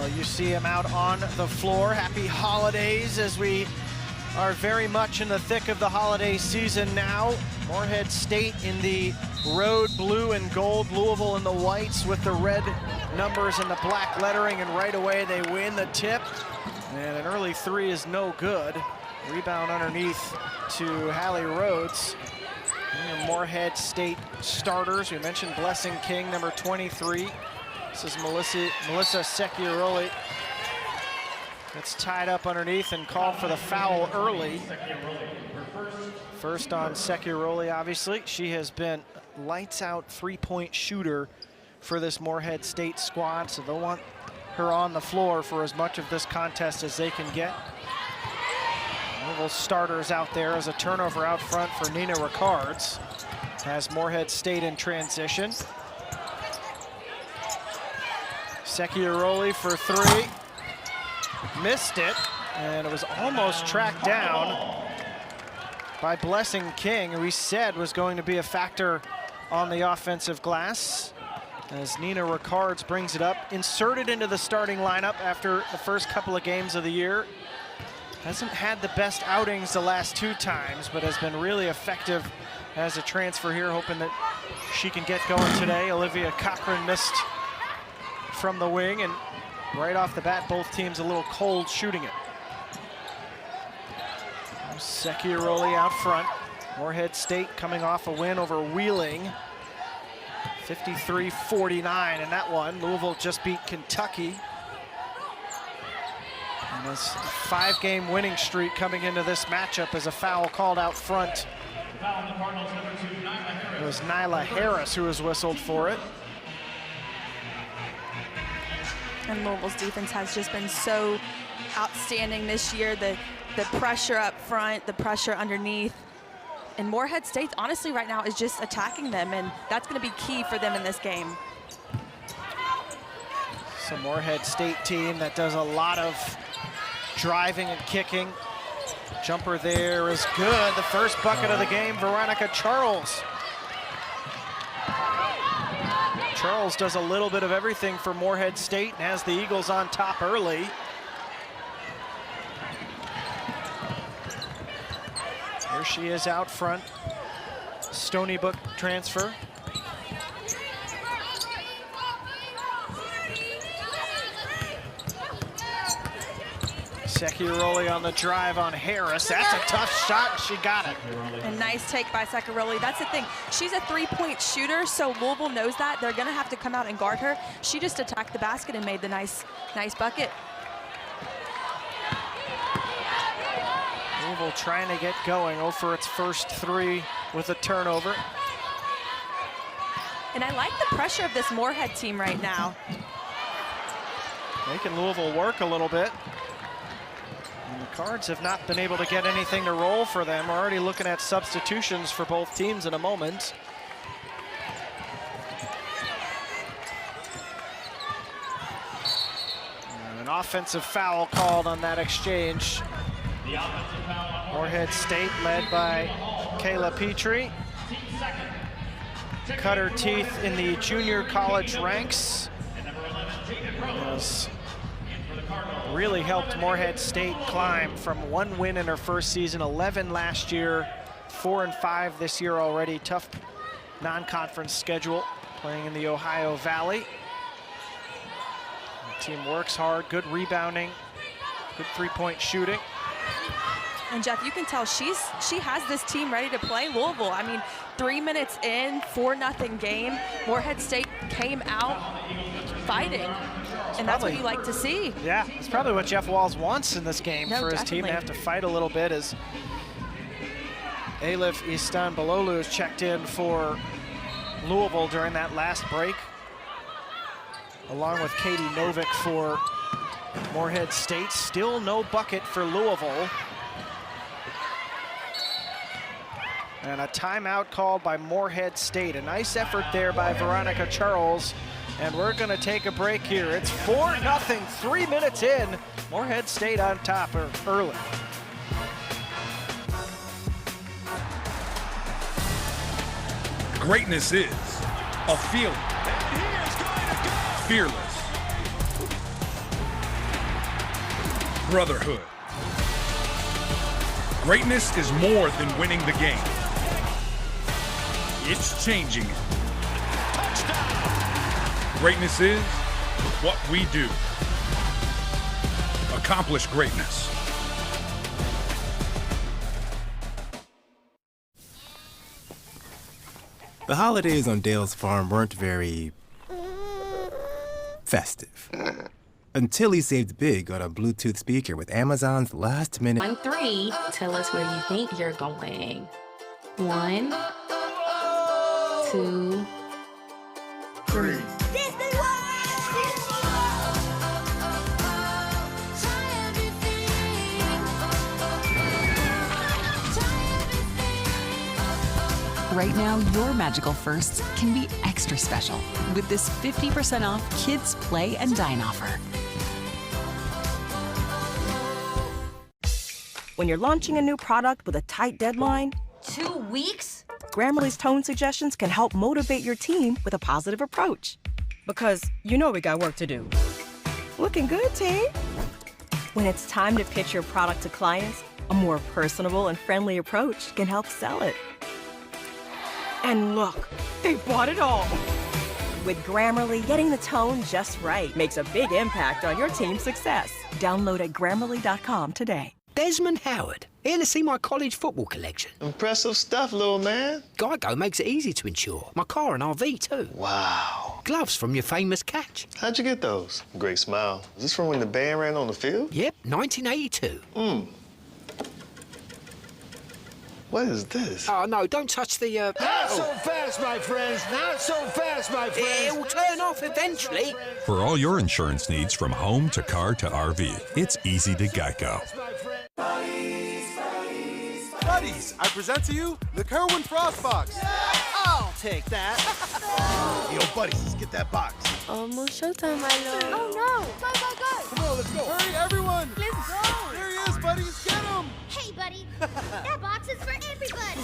Well, you see him out on the floor. Happy holidays, as we are very much in the thick of the holiday season now. Morehead State in the road blue and gold, Louisville in the whites with the red numbers and the black lettering, and right away they win the tip. And an early three is no good. Rebound underneath to Hallie Rhodes. And Morehead State starters, we mentioned Blessing King, number 23. This is Melissa Secchiaroli. That's tied up underneath and called for the foul early. First on Secchiaroli, obviously. She has been lights out three-point shooter for this Morehead State squad, so they'll want her on the floor for as much of this contest as they can get. Louisville starters out there as a turnover out front for Nyla Ricards. Has Morehead State in transition. Secchiaroli for three. Missed it, and it was almost tracked down by Blessing King, who we said was going to be a factor on the offensive glass. As Nyla Ricards brings it up, inserted into the starting lineup after the first couple of games of the year. Hasn't had the best outings the last two times, but has been really effective as a transfer here, hoping that she can get going today. Olivia Cochran missed from the wing, and right off the bat, both teams a little cold shooting it. Secchiaroli out front. Morehead State coming off a win over Wheeling. 53-49 in that one. Louisville just beat Kentucky. And this 5-game winning streak coming into this matchup as a foul called out front. It was Nyla Harris who was whistled for it. And Louisville's defense has just been so outstanding this year. The pressure up front, the pressure underneath. And Morehead State, honestly, right now is just attacking them, and that's going to be key for them in this game. It's a Morehead State team that does a lot of driving and kicking. Jumper there is good. The first bucket of the game, Veronica Charles. Charles does a little bit of everything for Morehead State and has the Eagles on top early. There she is out front. Stony Brook transfer. Secchiaroli on the drive on Harris. That's a tough shot. She got it. A nice take by Secchiaroli. That's the thing. She's a three-point shooter, so Louisville knows that. They're going to have to come out and guard her. She just attacked the basket and made the nice bucket. Louisville trying to get going. For its first three with a turnover. And I like the pressure of this Morehead team right now. Making Louisville work a little bit. And the Cards have not been able to get anything to roll for them. We're already looking at substitutions for both teams in a moment. And an offensive foul called on that exchange. Morehead State led by Kayla Petrie. Cut her teeth in the junior college ranks. Has really helped Morehead State climb from 1 win in her first season, 11 last year, 4-5 this year already. Tough non-conference schedule, playing in the Ohio Valley. The team works hard, good rebounding, good three-point shooting. And Jeff, you can tell she has this team ready to play Louisville. I mean, 3 minutes in, 4-0 game. Morehead State came out fighting, and that's what you like to see. Yeah, it's probably what Jeff Walz wants in this game, for his team to have to fight a little bit, as Elif Istanbuloglu has checked in for Louisville during that last break, along with Katie Novick for Morehead State. Still no bucket for Louisville. And a timeout called by Morehead State. A nice effort there by Veronica Charles. And we're gonna take a break here. It's 4-0, 3 minutes in. Morehead State on top early. Greatness is a feeling. Fearless. brotherhood. Greatness is more than winning the game. It's changing it. Touchdown! Greatness is what we do. Accomplish greatness. The holidays on Dale's farm weren't very festive. Until he saved big on a Bluetooth speaker with Amazon's last-minute... On 3, tell us where you think you're going. 1, 2, 3. Disney World! Right now, your magical firsts can be extra special with this 50% off Kids Play and Dine offer. When you're launching a new product with a tight deadline, 2 weeks? Grammarly's tone suggestions can help motivate your team with a positive approach. Because you know we got work to do. Looking good, team. When it's time to pitch your product to clients, a more personable and friendly approach can help sell it. And look, they bought it all. With Grammarly, getting the tone just right makes a big impact on your team's success. Download at Grammarly.com today. Desmond Howard, here to see my college football collection. Impressive stuff, little man. Geico makes it easy to insure. My car and RV, too. Wow. Gloves from your famous catch. How'd you get those? Great smile. Is this from when the band ran on the field? Yep, 1982. What is this? Oh, no, don't touch the, Not so fast, my friends. Not so fast, my friends. It will turn off eventually. For all your insurance needs from home to car to RV, it's easy to Geico. Buddies, I present to you the Kerwin Frost Box. I'll take that. Yo, buddies, let's get that box. Almost showtime, my lord. Oh no! Go, go, go! Come on, let's go. Hurry, everyone. Let's go! There he is, buddies. Get him. Hey, buddy. That box is for everybody.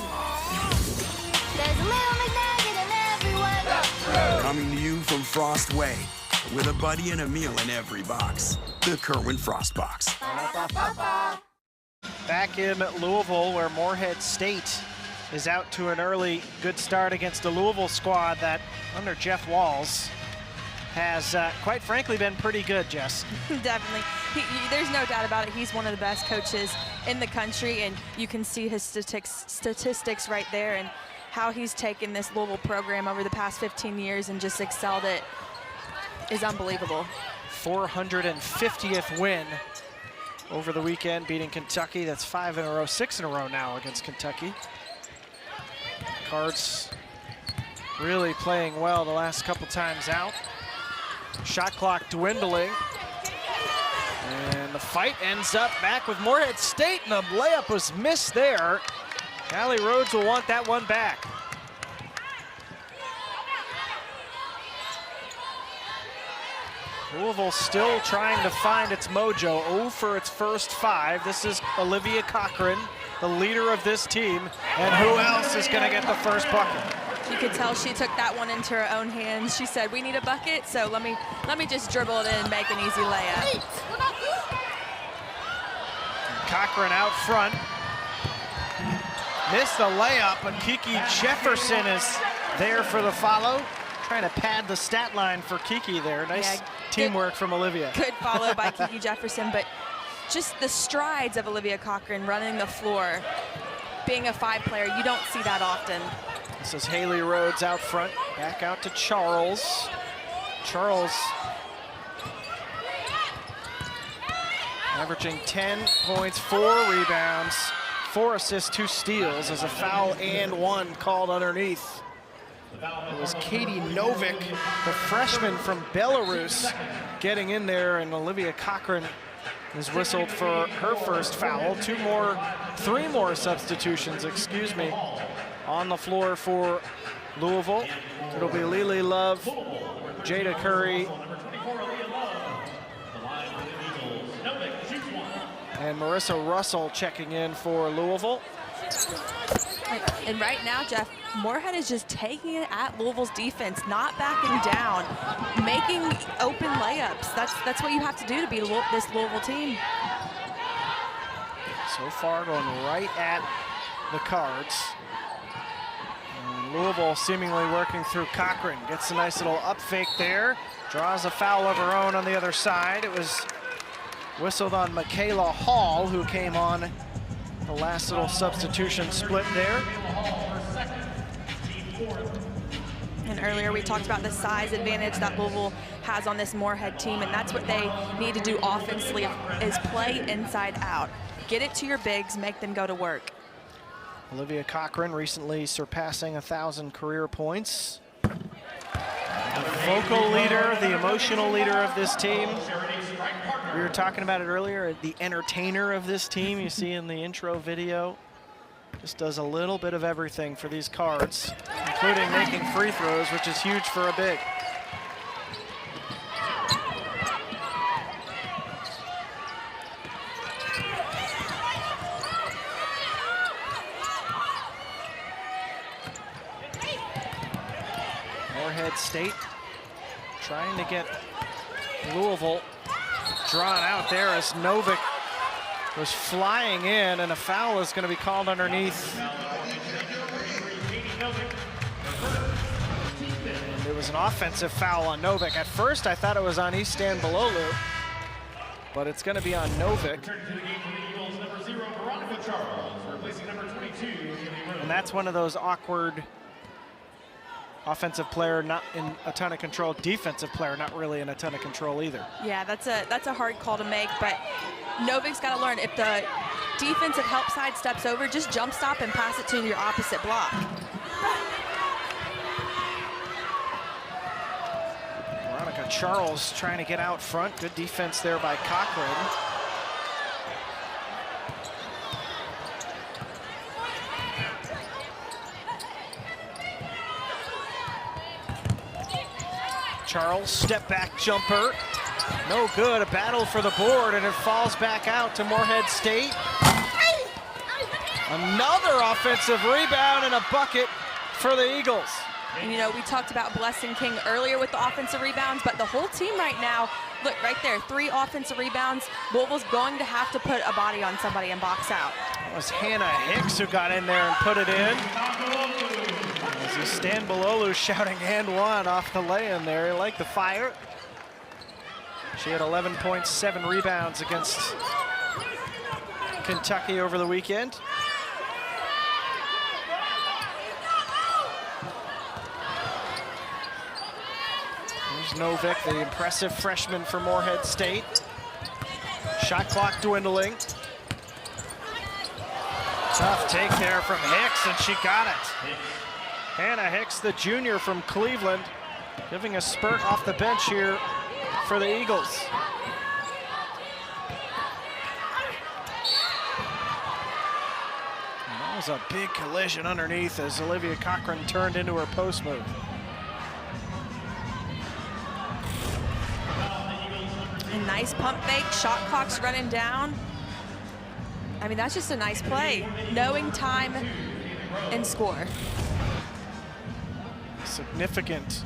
There's a little McNugget in everyone. Coming to you from Frost Way, with a buddy and a meal in every box. The Kerwin Frost Box. Back in Louisville, where Morehead State is out to an early good start against a Louisville squad that, under Jeff Walls, has quite frankly been pretty good, Jess. Definitely. There's no doubt about it. He's one of the best coaches in the country, and you can see his statistics right there and how he's taken this Louisville program over the past 15 years and just excelled it is unbelievable. 450th win over the weekend, beating Kentucky. That's 5 in a row, 6 in a row now against Kentucky. Cards really playing well the last couple times out. Shot clock dwindling. And the fight ends up back with Morehead State, and the layup was missed there. Allie Rhodes will want that one back. Louisville still trying to find its mojo. 0 for its first 5. This is Olivia Cochran, the leader of this team. And who else is going to get the first bucket? You could tell she took that one into her own hands. She said, we need a bucket, so let me just dribble it in and make an easy layup. Cochran out front. Missed the layup, but Kiki Jefferson is there for the follow. Trying to pad the stat line for Kiki there. Nice teamwork from Olivia. Good follow by Kiki Jefferson, but just the strides of Olivia Cochran running the floor, being a 5 player, you don't see that often. This is Haley Rhodes out front, back out to Charles. Charles averaging 10 points, 4 rebounds, 4 assists, 2 steals as a foul and 1 called underneath. It was Katie Novick, the freshman from Belarus, getting in there, and Olivia Cochran is whistled for her first foul. 3 more substitutions, excuse me, on the floor for Louisville. It'll be Lily Love, Jada Curry, and Marissa Russell checking in for Louisville. And right now, Jeff, Morehead is just taking it at Louisville's defense, not backing down, making open layups. That's what you have to do to beat this Louisville team. So far going right at the Cards. And Louisville seemingly working through Cochran. Gets a nice little up fake there. Draws a foul of her own on the other side. It was whistled on Michaela Hall, who came on the last little substitution split there. And earlier we talked about the size advantage that Louisville has on this Morehead team, and that's what they need to do offensively is play inside out. Get it to your bigs, make them go to work. Olivia Cochran recently surpassing 1,000 career points. The vocal leader, the emotional leader of this team. We were talking about it earlier, the entertainer of this team you see in the intro video. Just does a little bit of everything for these Cards, including making free throws, which is huge for a big. Morehead State trying to get Louisville drawn out there as Novick was flying in, and a foul is going to be called underneath. And it was an offensive foul on Novick. At first, I thought it was on Eastan Balolu, but it's going to be on Novick. And that's one of those awkward offensive player not in a ton of control, defensive player not really in a ton of control either. Yeah, that's a hard call to make, but Novick's got to learn, if the defensive help side steps over, just jump stop and pass it to your opposite block. Veronica Charles trying to get out front. Good defense there by Cochran. Charles, step back jumper. No good, a battle for the board, and it falls back out to Morehead State. Another offensive rebound and a bucket for the Eagles. And you know, we talked about Blessing King earlier with the offensive rebounds, but the whole team right now, look right there, 3 offensive rebounds. Louisville's going to have to put a body on somebody and box out. That was Hannah Hicks who got in there and put it in. As you Stan Balolu shouting and one off the lay-in there. He liked the fire. She had 11.7 rebounds against Kentucky over the weekend. There's Novick, the impressive freshman for Morehead State. Shot clock dwindling. Tough take there from Hicks, and she got it. Hannah Hicks, the junior from Cleveland, giving a spurt off the bench here for the Eagles. And that was a big collision underneath as Olivia Cochran turned into her post move. A nice pump fake, shot clock's running down. I mean, that's just a nice play. Knowing time and score. Significant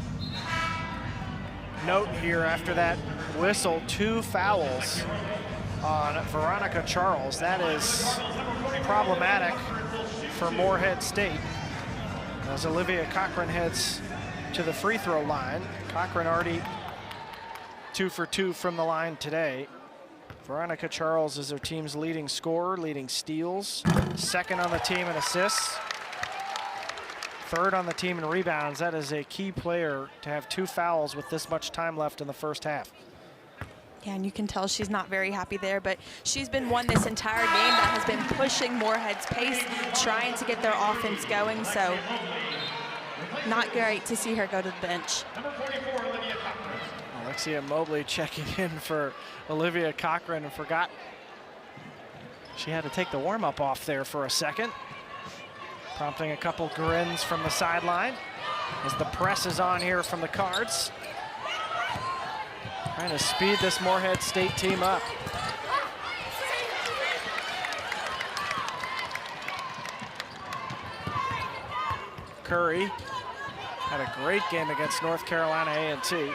note here after that whistle, 2 fouls on Veronica Charles. That is problematic for Morehead State as Olivia Cochran heads to the free throw line. Cochran already 2 for 2 from the line today. Veronica Charles is their team's leading scorer, leading steals, 2nd on the team in assists, 3rd on the team in rebounds. That is a key player to have 2 fouls with this much time left in the first half. Yeah, and you can tell she's not very happy there, but she's been one this entire game that has been pushing Morehead's pace, trying to get their offense going, so not great to see her go to the bench. Alexia Mobley checking in for Olivia Cochran and forgot she had to take the warm-up off there for a second, prompting a couple grins from the sideline as the press is on here from the Cards. Trying to speed this Morehead State team up. Curry had a great game against North Carolina A&T.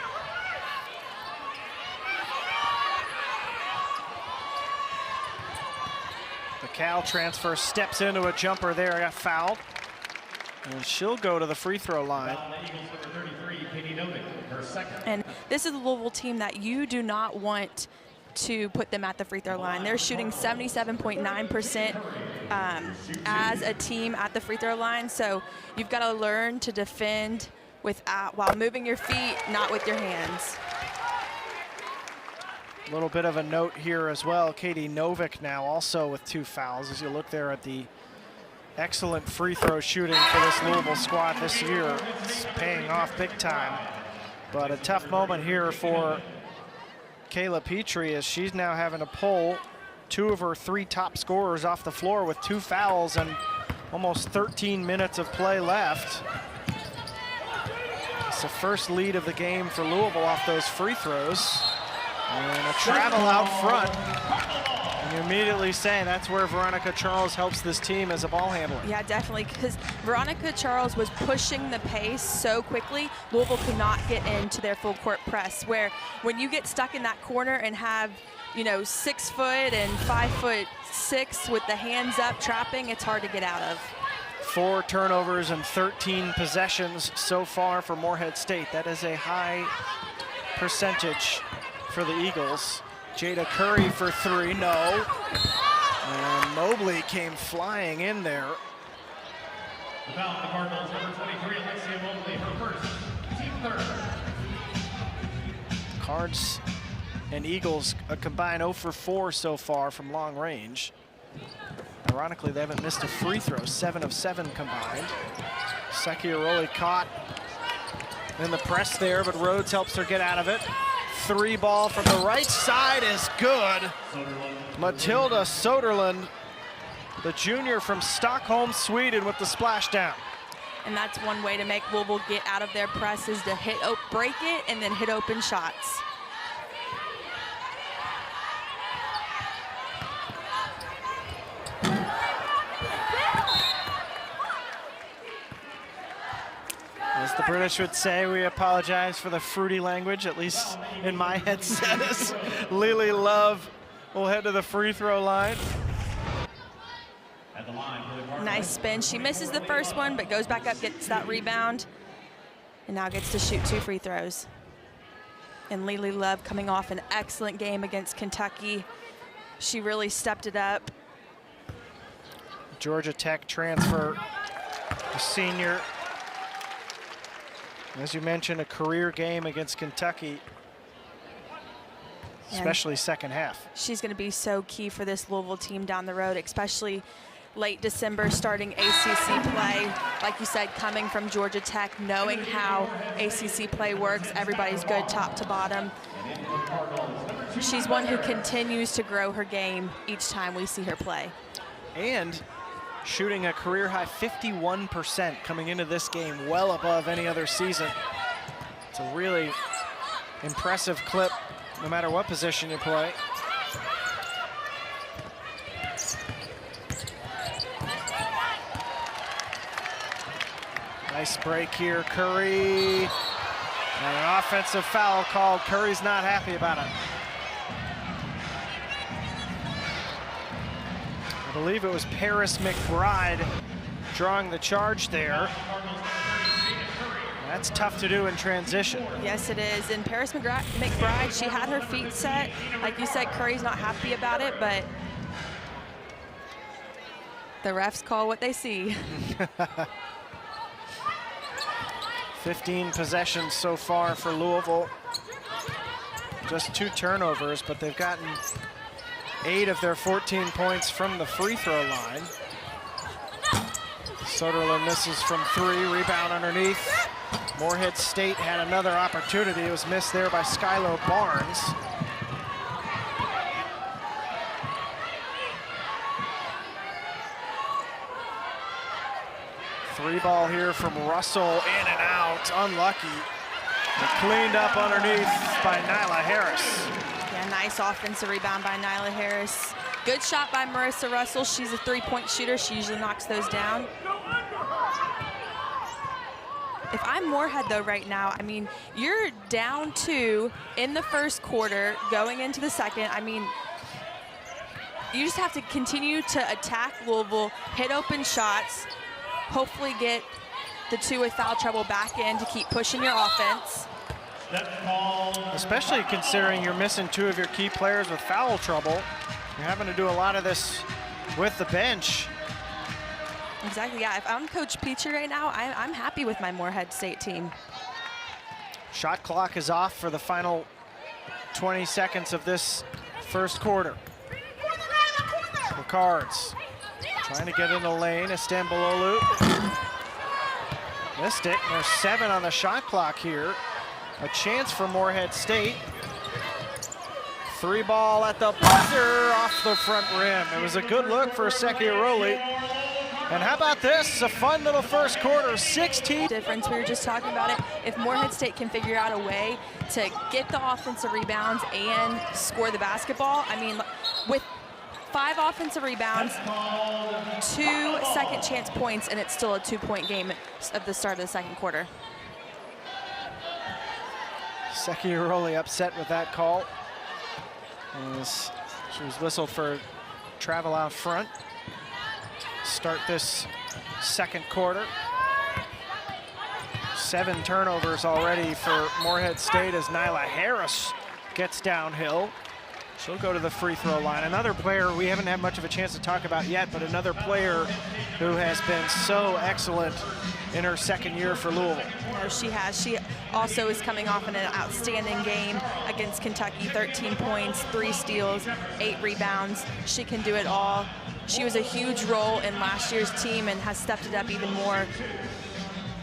The Cal transfer steps into a jumper there, got fouled. And she'll go to the free throw line. And this is the Louisville team that you do not want to put them at the free throw line. They're shooting 77.9% as a team at the free throw line. So you've got to learn to defend while moving your feet, not with your hands. A little bit of a note here as well. Katie Novick now also with 2 fouls. As you look there at the excellent free throw shooting for this Louisville squad this year, it's paying off big time. But a tough moment here for Kayla Petrie as she's now having to pull 2 of her 3 top scorers off the floor with 2 fouls and almost 13 minutes of play left. It's the first lead of the game for Louisville off those free throws. And a travel out front. And you immediately say that's where Veronica Charles helps this team as a ball handler. Yeah, definitely, because Veronica Charles was pushing the pace so quickly, Louisville could not get into their full court press, where when you get stuck in that corner and have, you know, 6 foot and 5'6" with the hands up trapping, it's hard to get out of. 4 turnovers and 13 possessions so far for Morehead State. That is a high percentage for the Eagles. Jada Curry for 3, no. And Mobley came flying in there. The foul on the Cardinals, number 23, Olivia Mobley, her first, team third. Cards and Eagles a combined 0 for 4 so far from long range. Ironically, they haven't missed a free throw, 7 of 7 combined. Secchiaroli caught in the press there, but Rhodes helps her get out of it. 3 ball from the right side is good. Matilda Soderlund, the junior from Stockholm, Sweden, with the splashdown. And that's one way to make Louisville get out of their press, is to break it and then hit open shots. As the British would say, we apologize for the fruity language, at least in my headset, as Lily Love will head to the free throw line. Nice spin. She misses the first one, but goes back up, gets that rebound, and now gets to shoot 2 free throws. And Lily Love coming off an excellent game against Kentucky. She really stepped it up. Georgia Tech transfer, a senior. As you mentioned, a career game against Kentucky, especially second half. She's going to be so key for this Louisville team down the road, especially late December, starting ACC play. Like you said, coming from Georgia Tech, knowing how ACC play works, everybody's good top to bottom. She's one who continues to grow her game each time we see her play. And shooting a career high 51% coming into this game, well above any other season. It's a really impressive clip, no matter what position you play. Nice break here, Curry. And an offensive foul called. Curry's not happy about it. I believe it was Paris McBride drawing the charge there. That's tough to do in transition. Yes, it is. And Paris McBride, she had her feet set. Like you said, Curry's not happy about it, but the refs call what they see. 15 possessions so far for Louisville. Just 2 turnovers, but they've gotten 8 of their 14 points from the free throw line. Soderlund misses from 3, rebound underneath. Morehead State had another opportunity. It was missed there by Skylar Barnes. Three ball here from Russell, in and out, unlucky. Cleaned up underneath by Nyla Harris. Yeah, nice offensive rebound by Nyla Harris. Good shot by Marissa Russell. She's a 3-point shooter. She usually knocks those down. If I'm Morehead, though, right now, I mean, you're down 2 in the first quarter, going into the second. I mean, you just have to continue to attack Louisville, hit open shots, hopefully get the two with foul trouble back in to keep pushing your offense. Especially considering you're missing two of your key players with foul trouble. You're having to do a lot of this with the bench. Exactly, yeah. If I'm Coach Petrie right now, I'm happy with my Morehead State team. Shot clock is off for the final 20 seconds of this first quarter. The Cards trying to get in the lane. Istanbuloglu missed it. There's 7 on the shot clock here. A chance for Morehead State. 3 ball at the buzzer off the front rim. It was a good look for Sekiaroli. And how about this? A fun little first quarter, 16. Difference, we were just talking about it. If Morehead State can figure out a way to get the offensive rebounds and score the basketball, I mean, with 5 offensive rebounds, 2 second chance points, and it's still a 2-point game at the start of the second quarter. Sekiaroli upset with that call. As she was whistled for travel out front. Start this second quarter. 7 turnovers already for Morehead State as Nyla Harris gets downhill. She'll go to the free throw line. Another player we haven't had much of a chance to talk about yet, but another player who has been so excellent in her second year for Louisville. No, she has. She also is coming off in an outstanding game against Kentucky. 13 points, 3 steals, 8 rebounds. She can do it all. She was a huge role in last year's team and has stepped it up even more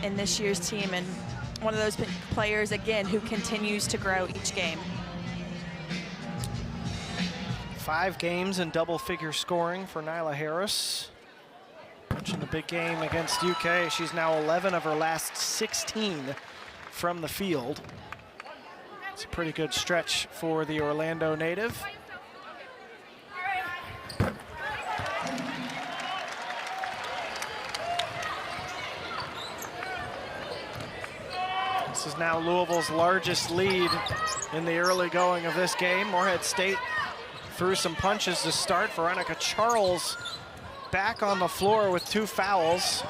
in this year's team. And one of those players, again, who continues to grow each game. 5 games in double-figure scoring for Nyla Harris. In the big game against UK, she's now 11 of her last 16 from the field. It's a pretty good stretch for the Orlando native. This is now Louisville's largest lead in the early going of this game. Morehead State threw some punches to start. Veronica Charles back on the floor with 2 fouls.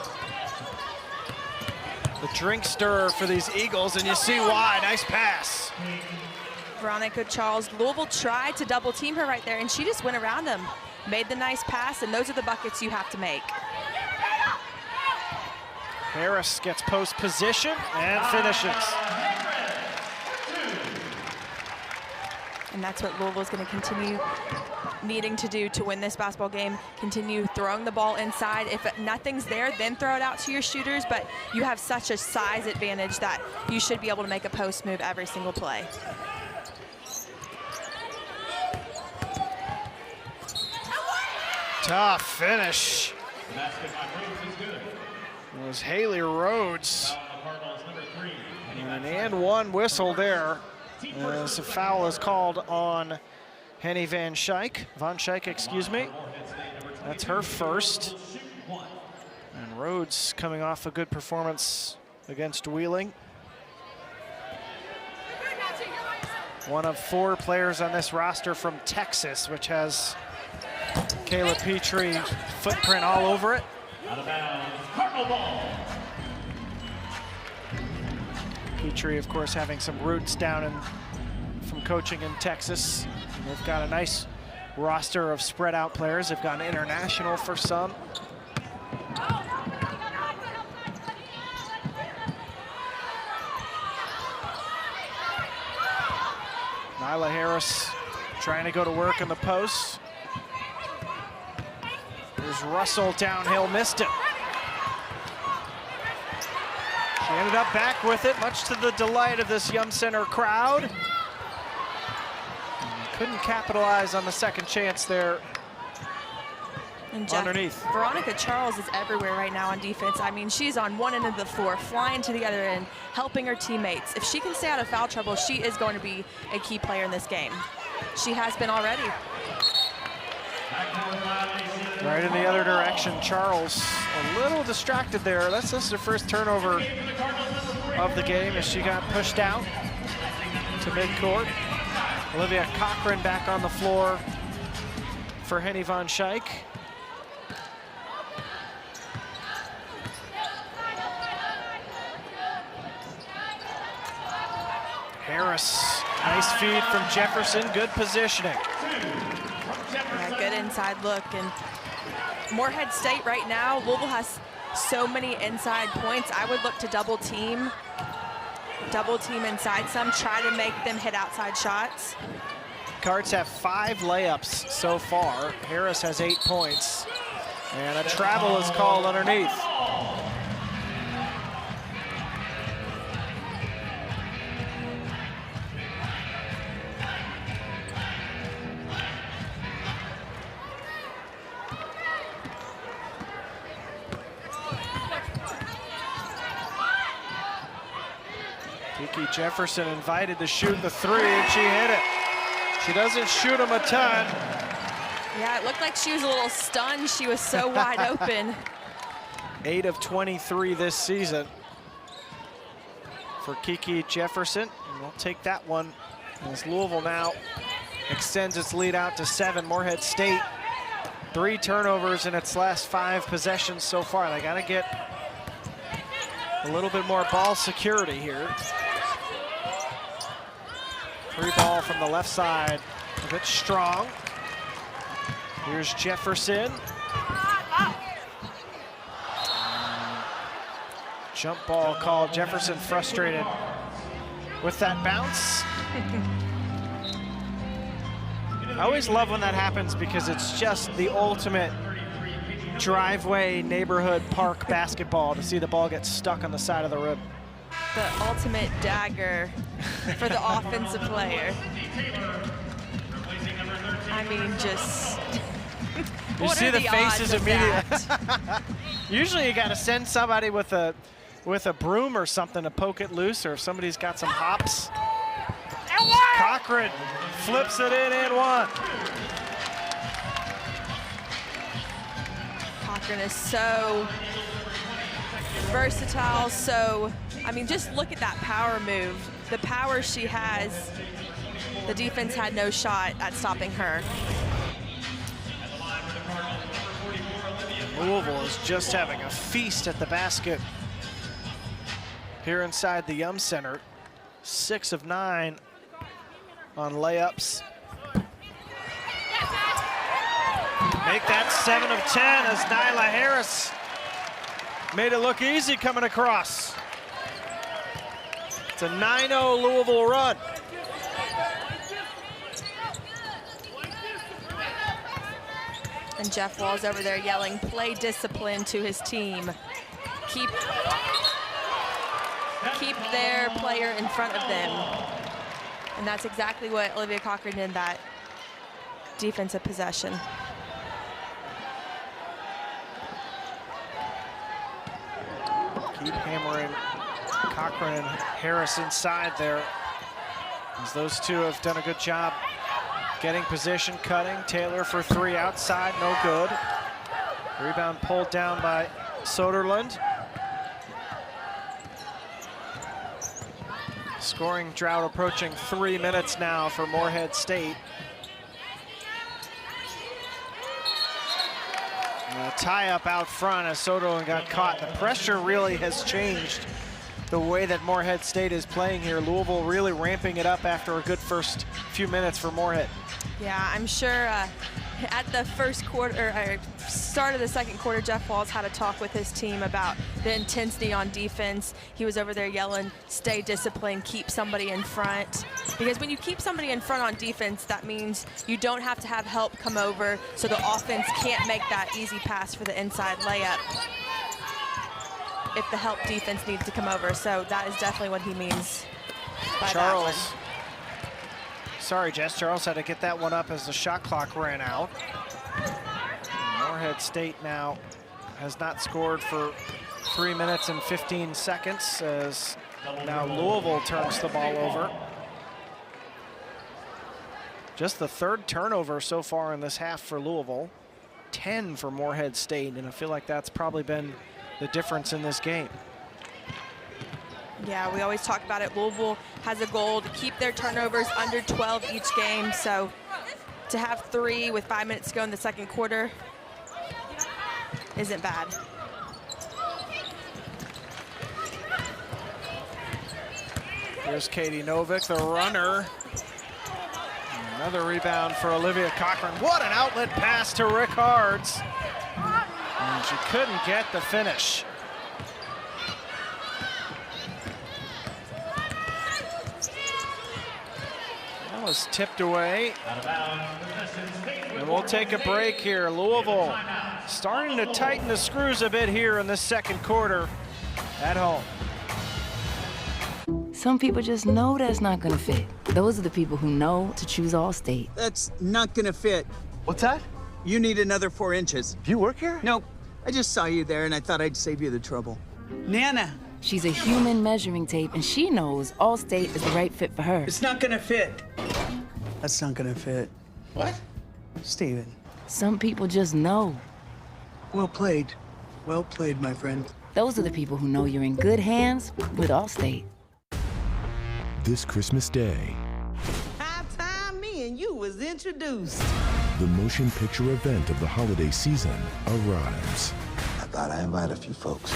The drink stirrer for these Eagles, and you see why. Nice pass. Veronica Charles, Louisville tried to double team her right there, and she just went around them, made the nice pass, and those are the buckets you have to make. Harris gets post position and finishes. And that's what Louisville's going to continue needing to do to win this basketball game. Continue throwing the ball inside. If nothing's there, then throw it out to your shooters, but you have such a size advantage that you should be able to make a post move every single play. Tough finish. It was Haley Rhodes. An and 1 whistle there as a foul is called on Henny Van Schaik, excuse me. That's her first. And Rhodes coming off a good performance against Wheeling. One of 4 players on this roster from Texas, which has Kayla Petrie footprint all over it. Out of bounds, Cardinal ball. Petrie, of course, having some roots down from coaching in Texas. And they've got a nice roster of spread out players. They've gone international for some. Nyla Harris trying to go to work in the post. There's Russell downhill, missed it. She ended up back with it, much to the delight of this Yum Center crowd. Couldn't capitalize on the second chance there And Jeff, underneath. Veronica Charles is everywhere right now on defense. I mean, she's on one end of the floor, flying to the other end, helping her teammates. If she can stay out of foul trouble, she is going to be a key player in this game. She has been already. Right in the other direction, Charles a little distracted there. That's just her first turnover of the game as she got pushed out to midcourt. Olivia Cochran back on the floor for Henny Von Schaik. Harris, nice feed from Jefferson, good positioning. Yeah, good inside look. And Morehead State right now, Louisville has so many inside points. I would look to double team inside some, try to make them hit outside shots. Cards have 5 layups so far. Harris has 8 points. And a travel is called underneath. Kiki Jefferson invited to shoot the 3, and she hit it. She doesn't shoot him a ton. Yeah, it looked like she was a little stunned. She was so wide open. 8 of 23 this season for Kiki Jefferson. And we'll take that one as Louisville now extends its lead out to 7. Morehead State, 3 turnovers in its last 5 possessions so far. They got to get a little bit more ball security here. Free ball from the left side, a bit strong. Here's Jefferson. Jump ball called. Jefferson frustrated with that bounce. I always love when that happens because it's just the ultimate driveway neighborhood park basketball to see the ball get stuck on the side of the rim. The ultimate dagger for the offensive player. I mean, just you see the faces immediately. Usually you got to send somebody with a broom or something to poke it loose, or if somebody's got some hops. Cochran flips it in and 1. Cochran is so versatile, so, I mean, just look at that power move. The power she has, the defense had no shot at stopping her. Louisville is just having a feast at the basket here inside the Yum Center. 6 of 9 on layups. Make that 7 of 10 as Nyla Harris made it look easy coming across. It's a 9-0 Louisville run. And Jeff Wall's over there yelling, play discipline to his team. Keep their player in front of them. And that's exactly what Olivia Cochran did in that defensive possession. Keep hammering Cochran and Harris inside there, as those two have done a good job getting position, cutting. Taylor for 3 outside, no good. Rebound pulled down by Soderlund. Scoring drought approaching 3 minutes now for Morehead State. A tie-up out front as Soderlund got caught. The pressure really has changed the way that Morehead State is playing here. Louisville really ramping it up after a good first few minutes for Morehead. Yeah, I'm sure at the first quarter, or start of the second quarter, Jeff Walls had a talk with his team about the intensity on defense. He was over there yelling, stay disciplined, keep somebody in front. Because when you keep somebody in front on defense, that means you don't have to have help come over, so the offense can't make that easy pass for the inside layup if the help defense needs to come over. So that is definitely what he means by Charles. that one. Sorry, Jess. Charles had to get that one up as the shot clock ran out. Morehead State now has not scored for 3 minutes and 15 seconds as now Louisville turns the ball over. Just the 3rd turnover so far in this half for Louisville. 10 for Morehead State, and I feel like that's probably been the difference in this game. Yeah, we always talk about it. Louisville has a goal to keep their turnovers under 12 each game, so to have 3 with 5 minutes to go in the second quarter isn't bad. Here's Katie Novick, the runner. Another rebound for Olivia Cochran. What an outlet pass to Rickards. And she couldn't get the finish. That was tipped away. And we'll take a break here. Louisville starting to tighten the screws a bit here in the second quarter at home. Some people just know that's not gonna fit. Those are the people who know to choose Allstate. That's not gonna fit. What's that? You need another 4 inches. Do you work here? Nope. I just saw you there and I thought I'd save you the trouble. Nana. She's a human measuring tape and she knows Allstate is the right fit for her. It's not gonna fit. That's not gonna fit. What? Steven. Some people just know. Well played. Well played, my friend. Those are the people who know you're in good hands with Allstate. This Christmas Day, High time me and you was introduced. the motion picture event of the holiday season arrives. I thought I invited a few folks.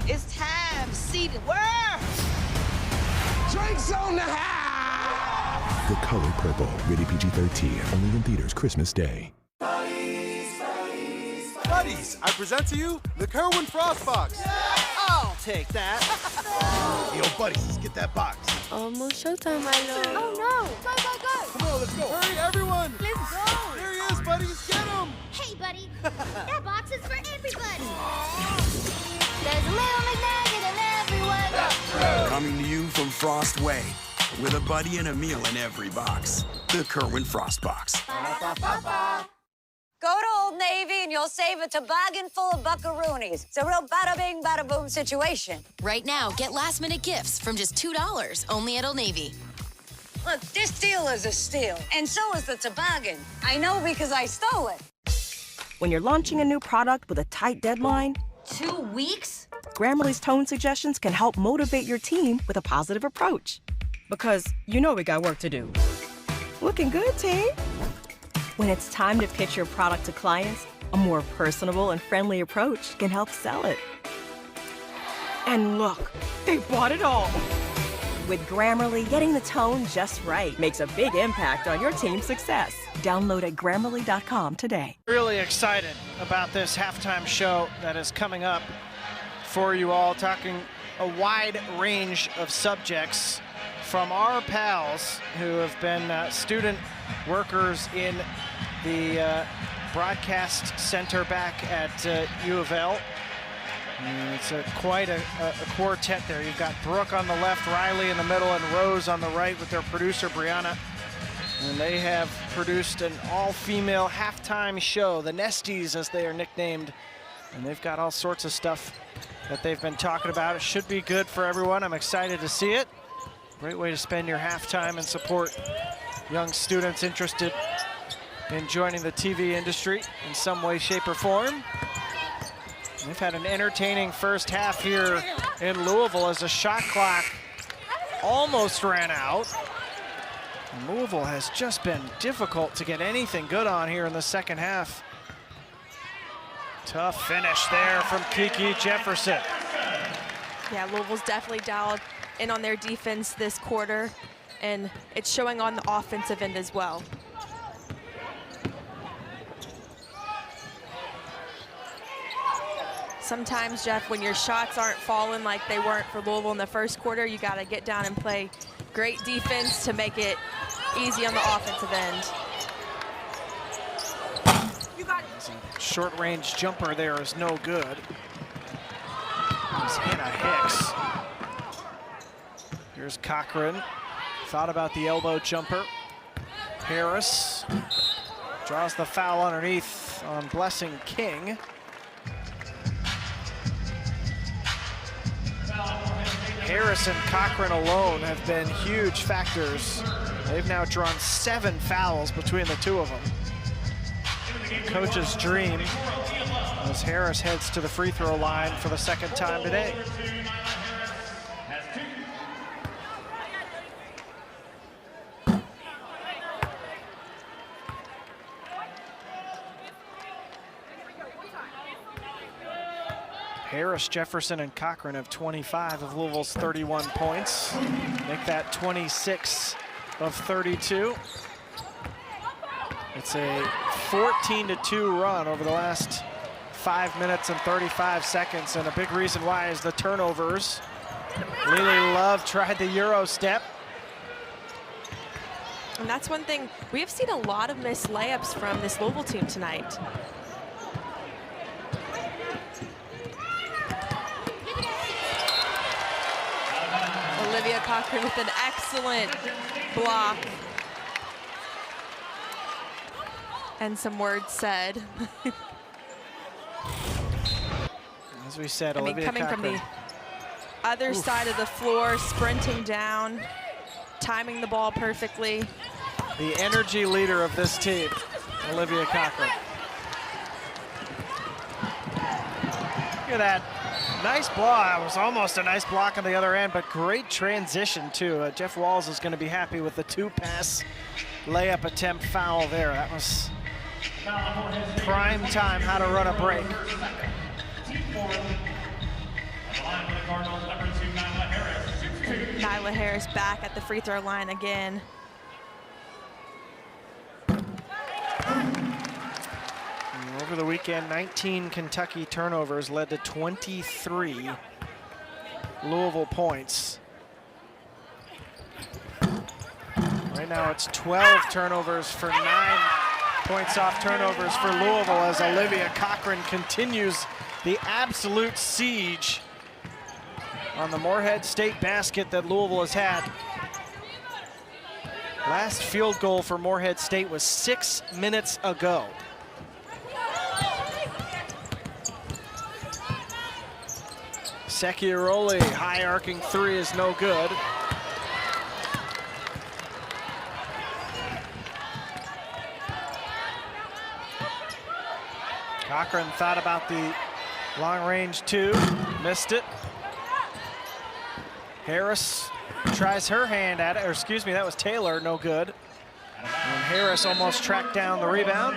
It's time, see the world. Drinks on the house! The Color Purple, rated PG-13, only in theaters Christmas Day. Buddies, I present to you the Kerwin Frost Box. I'll take that. Yo, buddies, let's get that box. Almost showtime, my lord. Oh no! Go, go, go! Come on, let's go. Hurry, everyone. Let's go! There he is, buddies. Get him. Hey, buddy. That box is for everybody. There's a little McNugget in everyone. Coming to you from Frost Way, with a buddy and a meal in every box. The Kerwin Frost Box. Go to Old Navy and you'll save a toboggan full of buckaroonies. It's a real bada-bing, bada-boom situation. Right now, get last-minute gifts from just $2 only at Old Navy. Look, this deal is a steal, and so is the toboggan. I know because I stole it. When you're launching a new product with a tight deadline, 2 weeks? Grammarly's tone suggestions can help motivate your team with a positive approach. Because you know we got work to do. Looking good, team. When it's time to pitch your product to clients, a more personable and friendly approach can help sell it. And look, they bought it all. With Grammarly, getting the tone just right makes a big impact on your team's success. Download at Grammarly.com today. Really excited about this halftime show that is coming up for you all, talking a wide range of subjects from our pals who have been student workers in the broadcast center back at U of L. And it's quite a quartet there. You've got Brooke on the left, Riley in the middle, and Rose on the right with their producer, Brianna. And they have produced an all-female halftime show, the Nesties as they are nicknamed. And they've got all sorts of stuff that they've been talking about. It should be good for everyone. I'm excited to see it. Great way to spend your halftime and support young students interested in joining the TV industry in some way, shape, or form. We've had an entertaining first half here in Louisville as the shot clock almost ran out. And Louisville has just been difficult to get anything good on here in the second half. Tough finish there from Kiki Jefferson. Yeah, Louisville's definitely dialed in on their defense this quarter, and it's showing on the offensive end as well. Sometimes, Jeff, when your shots aren't falling like they weren't for Louisville in the first quarter, you got to get down and play great defense to make it easy on the offensive end. Short-range jumper there is no good. It's Hannah Hicks. Here's Cochran. Thought about the elbow jumper. Harris draws the foul underneath on Blessing King. Harris and Cochran alone have been huge factors. They've now drawn 7 fouls between the two of them. Coach's dream as Harris heads to the free throw line for the second time today. Harris, Jefferson, and Cochran have 25 of Louisville's 31 points. Make that 26 of 32. It's a 14-2 run over the last 5 minutes and 35 seconds, and a big reason why is the turnovers. Lily Love tried the Euro step. And that's one thing, we have seen a lot of missed layups from this Louisville team tonight. Olivia Cochran with an excellent block. And some words said. As we said, Olivia Cochran coming from the other side of the floor, sprinting down, timing the ball perfectly. The energy leader of this team, Olivia Cochran. Look at that. Nice block. It was almost a nice block on the other end, but great transition, too. Jeff Walls is going to be happy with the 2-pass layup attempt foul there. That was prime time how to run a break. Nyla Harris back at the free throw line again. Over the weekend, 19 Kentucky turnovers led to 23 Louisville points. Right now it's 12 turnovers for 9 points off turnovers for Louisville as Olivia Cochran continues the absolute siege on the Morehead State basket that Louisville has had. Last field goal for Morehead State was 6 minutes ago. Secchiaroli, high arcing three is no good. Cochran thought about the long range two, missed it. Harris tries her hand at it, or excuse me, that was Taylor, no good. And Harris almost tracked down the rebound.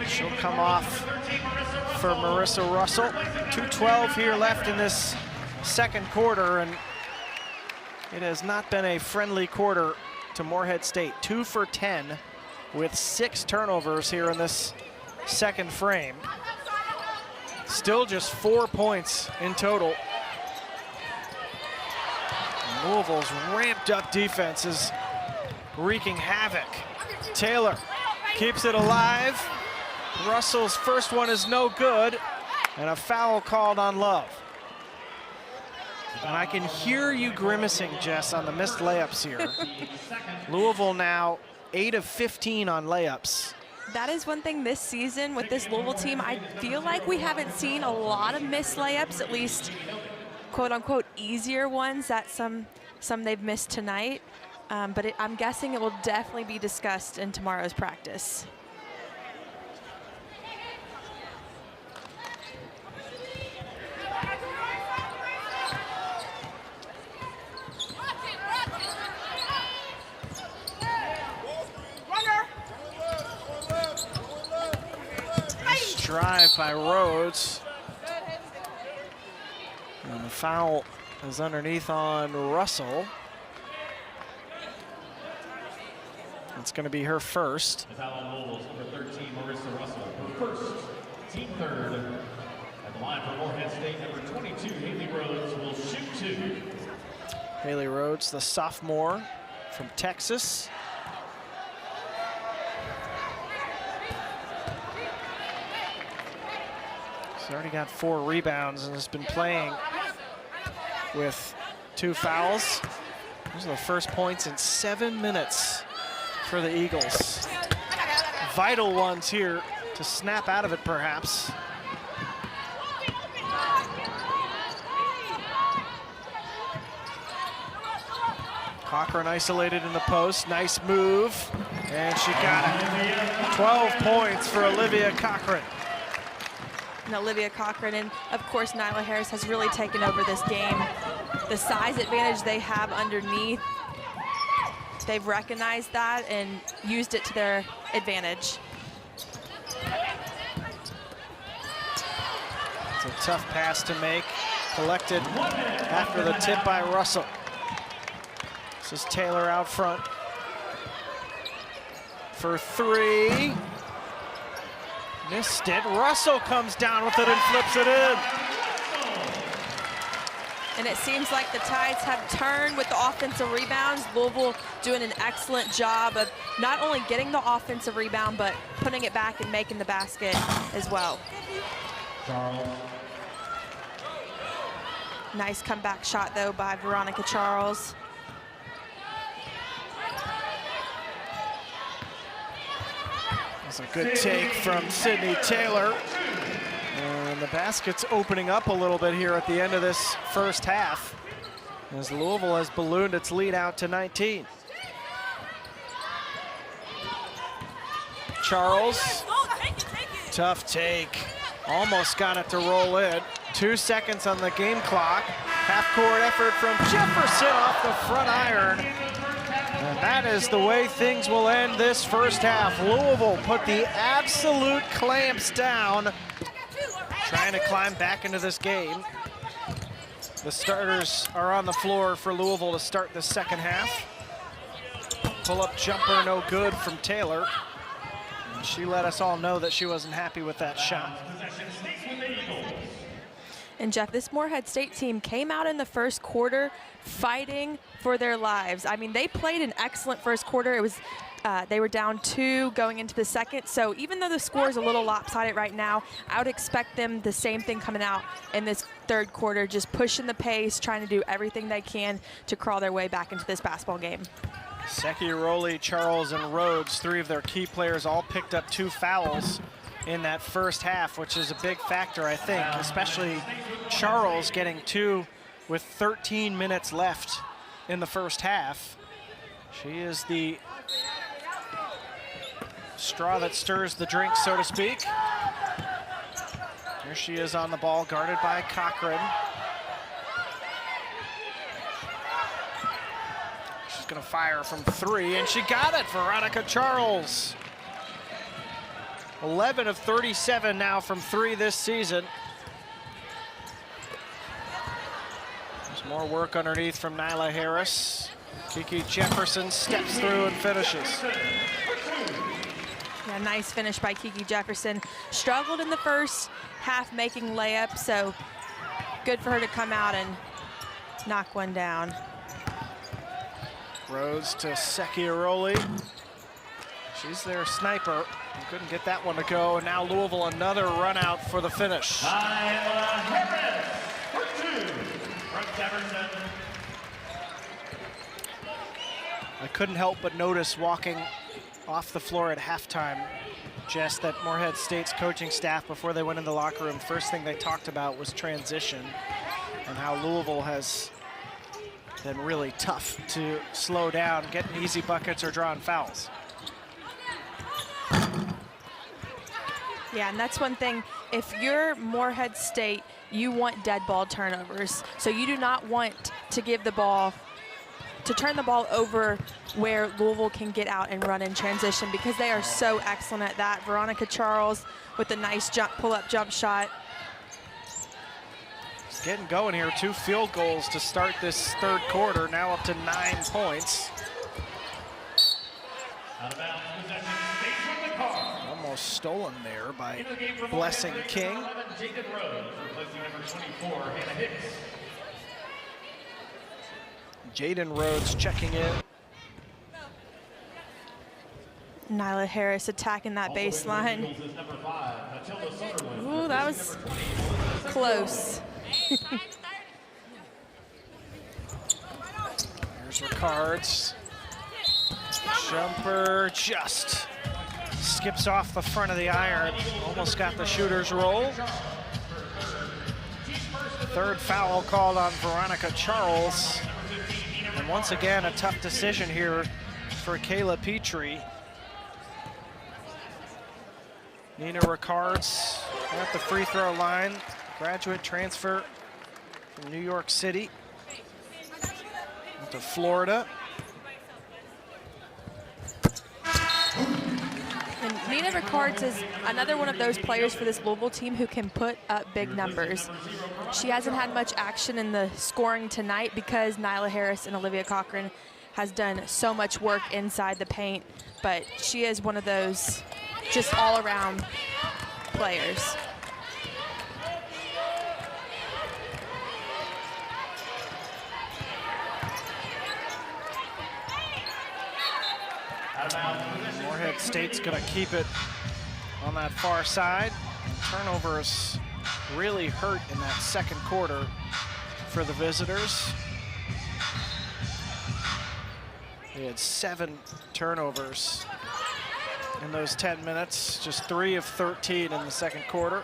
She'll come off for Marissa Russell. 2:12 here left in this second quarter, and it has not been a friendly quarter to Morehead State. 2 for 10 with 6 turnovers here in this second frame. Still just 4 points in total. And Louisville's ramped up defense is wreaking havoc. Taylor keeps it alive. Russell's first one is no good, and a foul called on Love. And I can hear you grimacing, Jess, on the missed layups here. Louisville now 8 of 15 on layups. That is one thing this season with this Louisville team. I feel like we haven't seen a lot of missed layups, at least quote-unquote easier ones that some they've missed tonight. But I'm guessing it will definitely be discussed in tomorrow's practice. Drive by Rhodes. And the foul is underneath on Russell. It's going to be her first. The foul on Louisville's number 13, Marissa Russell. Her first, team third. At the line for Morehead State, number 22, Haley Rhodes will shoot 2. Haley Rhodes, the sophomore from Texas. She's already got 4 rebounds and has been playing with 2 fouls. Those are the first points in 7 minutes for the Eagles. Vital ones here to snap out of it, perhaps. Cochran isolated in the post, nice move, and she got it. 12 points for Olivia Cochran. and Olivia Cochran. And of course, Nyla Harris has really taken over this game. The size advantage they have underneath, they've recognized that and used it to their advantage. It's a tough pass to make, collected after the tip by Russell. This is Taylor out front for three. Missed it. Russell comes down with it and flips it in. And it seems like the Tides have turned with the offensive rebounds. Louisville doing an excellent job of not only getting the offensive rebound, but putting it back and making the basket as well. Charles. Nice comeback shot, though, by Veronica Charles. That's a good take from Sydney Taylor. And the basket's opening up a little bit here at the end of this first half, as Louisville has ballooned its lead out to 19. Charles, tough take. Almost got it to roll in. 2 seconds on the game clock. Half-court effort from Jefferson off the front iron. And that is the way things will end this first half. Louisville put the absolute clamps down, trying to climb back into this game. The starters are on the floor for Louisville to start the second half. Pull-up jumper no good from Taylor. And she let us all know that she wasn't happy with that shot. And Jeff, this Morehead State team came out in the first quarter fighting for their lives. I mean, they played an excellent first quarter. It was they were down 2 going into the second. So even though the score is a little lopsided right now, I would expect them the same thing coming out in this third quarter, just pushing the pace, trying to do everything they can to crawl their way back into this basketball game. Secchiaroli, Charles, and Rhodes, 3 of their key players, all picked up 2 fouls in that first half, which is a big factor, I think, especially Charles getting 2 with 13 minutes left in the first half. She is the straw that stirs the drink, so to speak. Here she is on the ball, guarded by Cochran. She's gonna fire from 3, and she got it, Veronica Charles. 11 of 37 now from 3 this season. There's more work underneath from Nyla Harris. Kiki Jefferson steps through and finishes. Yeah, nice finish by Kiki Jefferson. Struggled in the first half making layups, so good for her to come out and knock one down. Rhodes to Secchiaroli. She's their sniper. Couldn't get that one to go. And now Louisville, another run out for the finish. Nyla Harris for 2 from Jefferson. I couldn't help but notice walking off the floor at halftime, Jess, that Morehead State's coaching staff, before they went in the locker room, first thing they talked about was transition and how Louisville has been really tough to slow down, getting easy buckets or drawing fouls. Yeah, and that's one thing. If you're Morehead State, you want dead ball turnovers. So you do not want to give the ball, to turn the ball over where Louisville can get out and run in transition, because they are so excellent at that. Veronica Charles with a nice jump, pull-up jump shot. It's getting going here. 2 field goals to start this third quarter, now up to 9 points. Out of bounds, possession stays with the Cardinals. Almost stolen there by Blessing King. 11, Jaden Rhodes, replacing number 24, Hannah Hicks. Jaden Rhodes checking in. Nyla Harris attacking that baseline. Ooh, that was close. Here's Ricards. Jumper just skips off the front of the iron. Almost got the shooter's roll. Third foul called on Veronica Charles. And once again, a tough decision here for Kayla Petrie. Nina Ricards At the free throw line, graduate transfer from New York City to Florida. And Nina Ricards is another one of those players for this Louisville team who can put up big numbers. She hasn't had much action in the scoring tonight because Nyla Harris and Olivia Cochran has done so much work inside the paint, but she is one of those just all-around players. Morehead State's gonna keep it on that far side. Turnovers really hurt in that second quarter for the visitors. They had 7 turnovers in those 10 minutes, just 3 of 13 in the second quarter.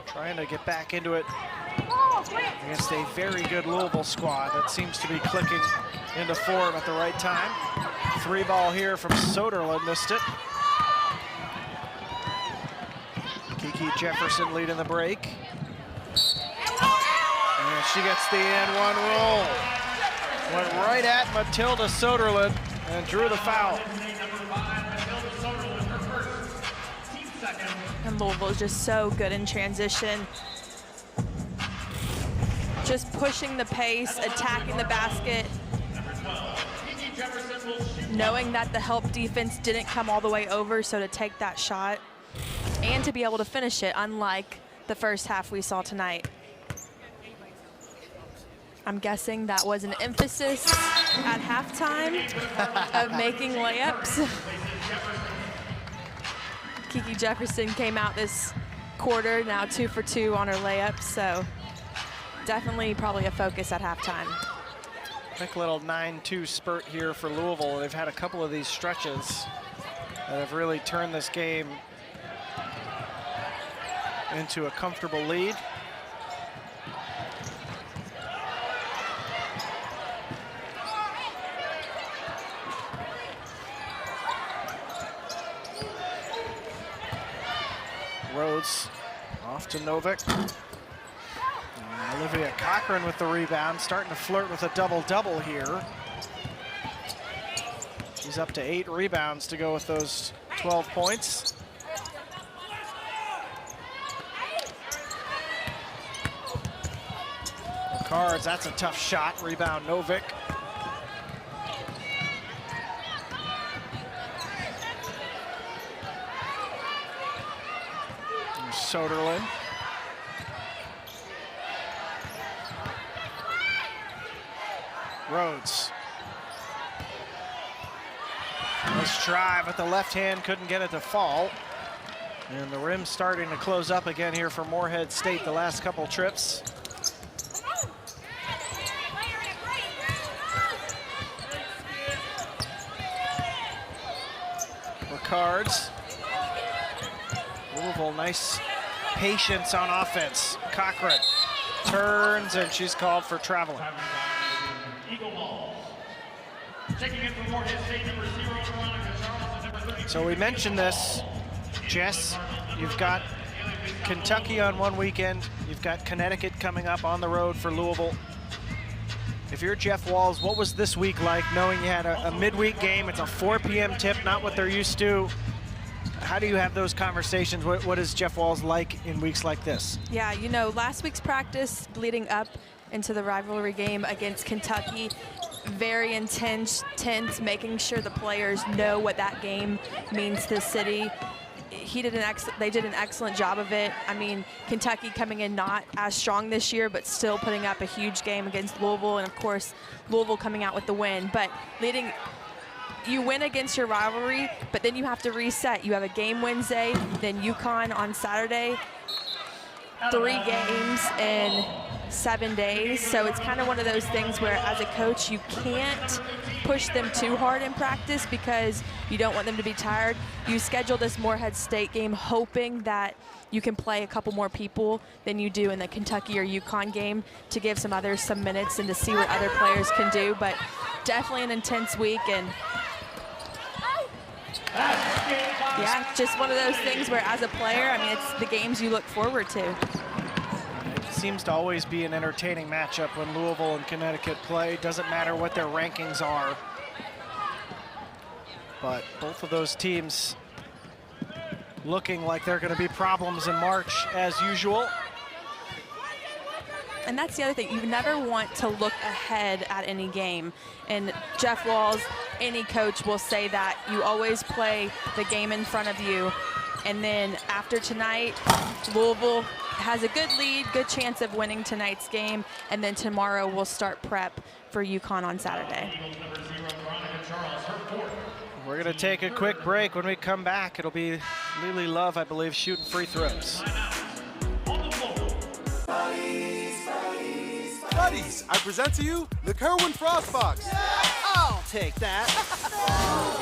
Trying to get back into it against a very good Louisville squad that seems to be clicking into form at the right time. 3 ball here from Soderlund, missed it. Kiki Jefferson leading the break. And she gets the and-one roll. Went right at Matilda Soderlund and drew the foul. And Louisville is just so good in transition. Just pushing the pace, attacking the basket. Knowing that the help defense didn't come all the way over, so to take that shot and to be able to finish it, unlike the first half we saw tonight. I'm guessing that was an emphasis at halftime of making layups. Kiki Jefferson came out this quarter, now 2 for 2 on her layups, so definitely probably a focus at halftime. Quick little 9-2 spurt here for Louisville. They've had a couple of these stretches that have really turned this game into a comfortable lead. Rhodes off to Novick. Olivia Cochran with the rebound, starting to flirt with a double-double here. She's up to 8 rebounds to go with those 12 points. Cards, that's a tough shot. Rebound, Novick. There's Soderlund. Rhodes. Nice try, but the left hand couldn't get it to fall. And the rim starting to close up again here for Morehead State the last couple trips. Cards. Louisville, nice patience on offense. Cochran turns, and she's called for traveling. Eagle ball. Checking in for Morehead State, number 0, Veronica Charles, and number 32. So we mentioned this, Jess. You've got Kentucky on one weekend. You've got Connecticut coming up on the road for Louisville. If you're Jeff Walz, what was this week like, knowing you had a midweek game? It's a 4 p.m. tip, not what they're used to. How do you have those conversations? What is Jeff Walz like in weeks like this? Yeah, you know, last week's practice leading up into the rivalry game against Kentucky, very intense, making sure the players know what that game means to the city. They did an excellent job of it. I mean, Kentucky coming in not as strong this year, but still putting up a huge game against Louisville, and of course, Louisville coming out with the win. But you win against your rivalry, but then you have to reset. You have a game Wednesday, then UConn on Saturday, 3 games in 7 days. So it's kind of one of those things where as a coach, you can't push them too hard in practice because you don't want them to be tired. You schedule this Morehead State game hoping that you can play a couple more people than you do in the Kentucky or UConn game to give some others some minutes and to see what other players can do. But definitely an intense week. And Yeah, just one of those things where as a player, I mean, it's the games you look forward to. It seems to always be an entertaining matchup when Louisville and Connecticut play. Doesn't matter what their rankings are. But both of those teams looking like they're going to be problems in March as usual. And that's the other thing. You never want to look ahead at any game. And Jeff Walls, any coach, will say that you always play the game in front of you. And then after tonight, Louisville has a good lead, good chance of winning tonight's game. And then tomorrow we'll start prep for UConn on Saturday. We're going to take a quick break. When we come back, it'll be Lily Love, I believe, shooting free throws. Buddies, I present to you the Kerwin Frost Box. I'll take that.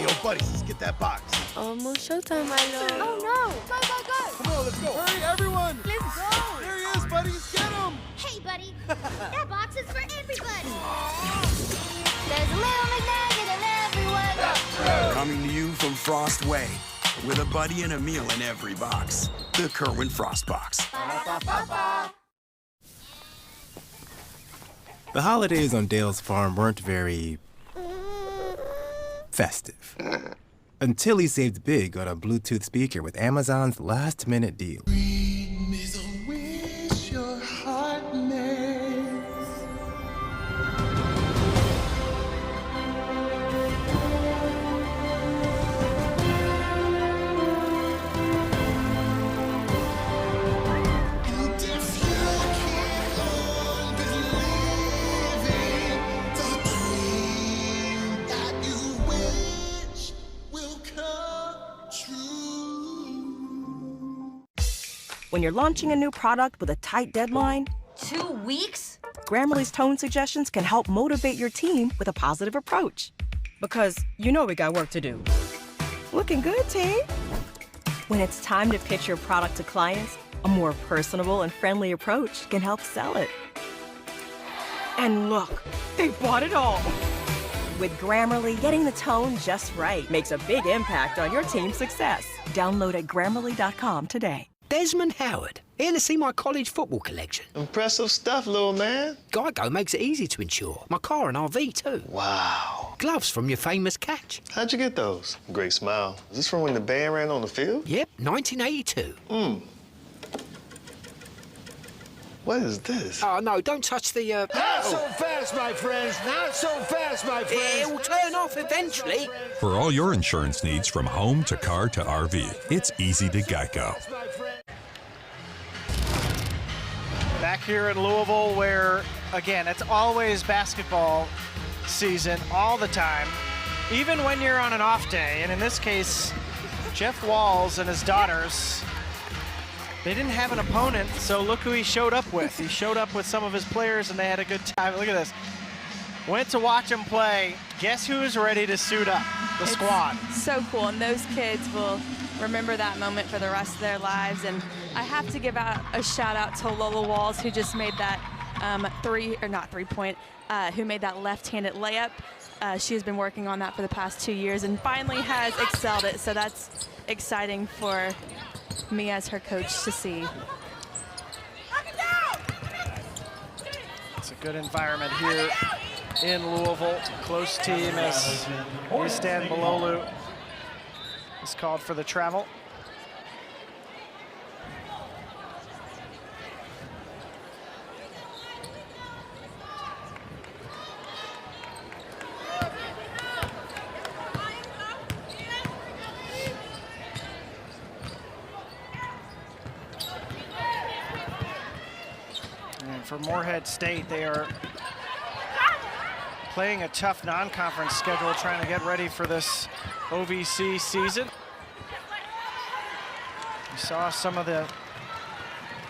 Yo, buddies, let's get that box. Almost showtime, my lord. Oh no! Go, go, go! Come on, let's go. Hurry, everyone. Let's go! There he is, buddies. Get him. Hey, buddy. That box is for everybody. There's a little McNugget in everyone. Coming to you from Frost Way, with a buddy and a meal in every box. The Kerwin Frost Box. The holidays on Dale's farm weren't very festive. Until he saved big on a Bluetooth speaker with Amazon's last-minute deal. When you're launching a new product with a tight deadline, 2 weeks? Grammarly's tone suggestions can help motivate your team with a positive approach. Because you know we got work to do. Looking good, team. When it's time to pitch your product to clients, a more personable and friendly approach can help sell it. And look, they bought it all. With Grammarly, getting the tone just right makes a big impact on your team's success. Download at Grammarly.com today. Desmond Howard, here to see my college football collection. Impressive stuff, little man. Geico makes it easy to insure. My car and RV, too. Wow. Gloves from your famous catch. How'd you get those? Great smile. Is this from when the band ran on the field? Yep, 1982. What is this? Oh, no, don't touch the, Not so fast, my friends. Not so fast, my friends. It will turn off eventually. For all your insurance needs from home to car to RV, it's easy to Geico. Back here in Louisville where, again, it's always basketball season all the time, even when you're on an off day. And in this case, Jeff Walls and his daughters, they didn't have an opponent, so look who he showed up with. He showed up with some of his players, and they had a good time. Look at this. Went to watch him play. Guess who's ready to suit up? The squad. So cool, and those kids will remember that moment for the rest of their lives. And I have to give out a shout out to Lola Walls, who just made that who made that left-handed layup. She has been working on that for the past 2 years and finally has excelled it. So that's exciting for me as her coach to see. It's a good environment here in Louisville. Close team as Istan Malolu is called for the travel. And for Morehead State, they are playing a tough non-conference schedule, trying to get ready for this OVC season. You saw some of the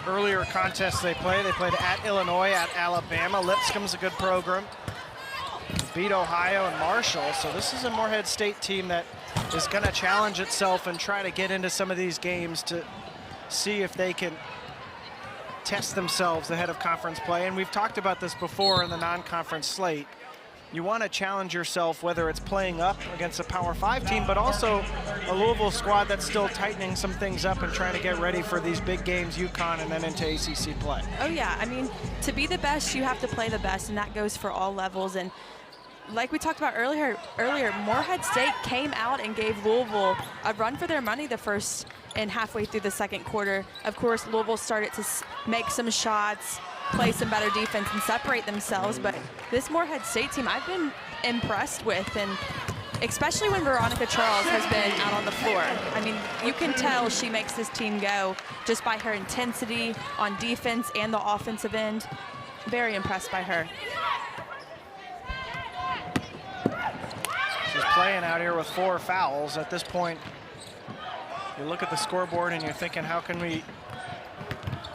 earlier contests they played. They played at Illinois, at Alabama. Lipscomb's a good program. Beat Ohio and Marshall. So this is a Morehead State team that is going to challenge itself and try to get into some of these games to see if they can test themselves ahead of conference play. And we've talked about this before in the non-conference slate. you want to challenge yourself, whether it's playing up against a Power 5 team, but also a Louisville squad that's still tightening some things up and trying to get ready for these big games, UConn, and then into ACC play. Oh yeah, I mean, to be the best, you have to play the best, and that goes for all levels. And like we talked about earlier, Morehead State came out and gave Louisville a run for their money the first and halfway through the second quarter. Of course, Louisville started to make some shots, play some better defense, and separate themselves. But this Morehead State team, I've been impressed with, and especially when Veronica Charles has been out on the floor. I mean, you can tell she makes this team go just by her intensity on defense and the offensive end. Very impressed by her. She's playing out here with 4 fouls. At this point, you look at the scoreboard and you're thinking, how can we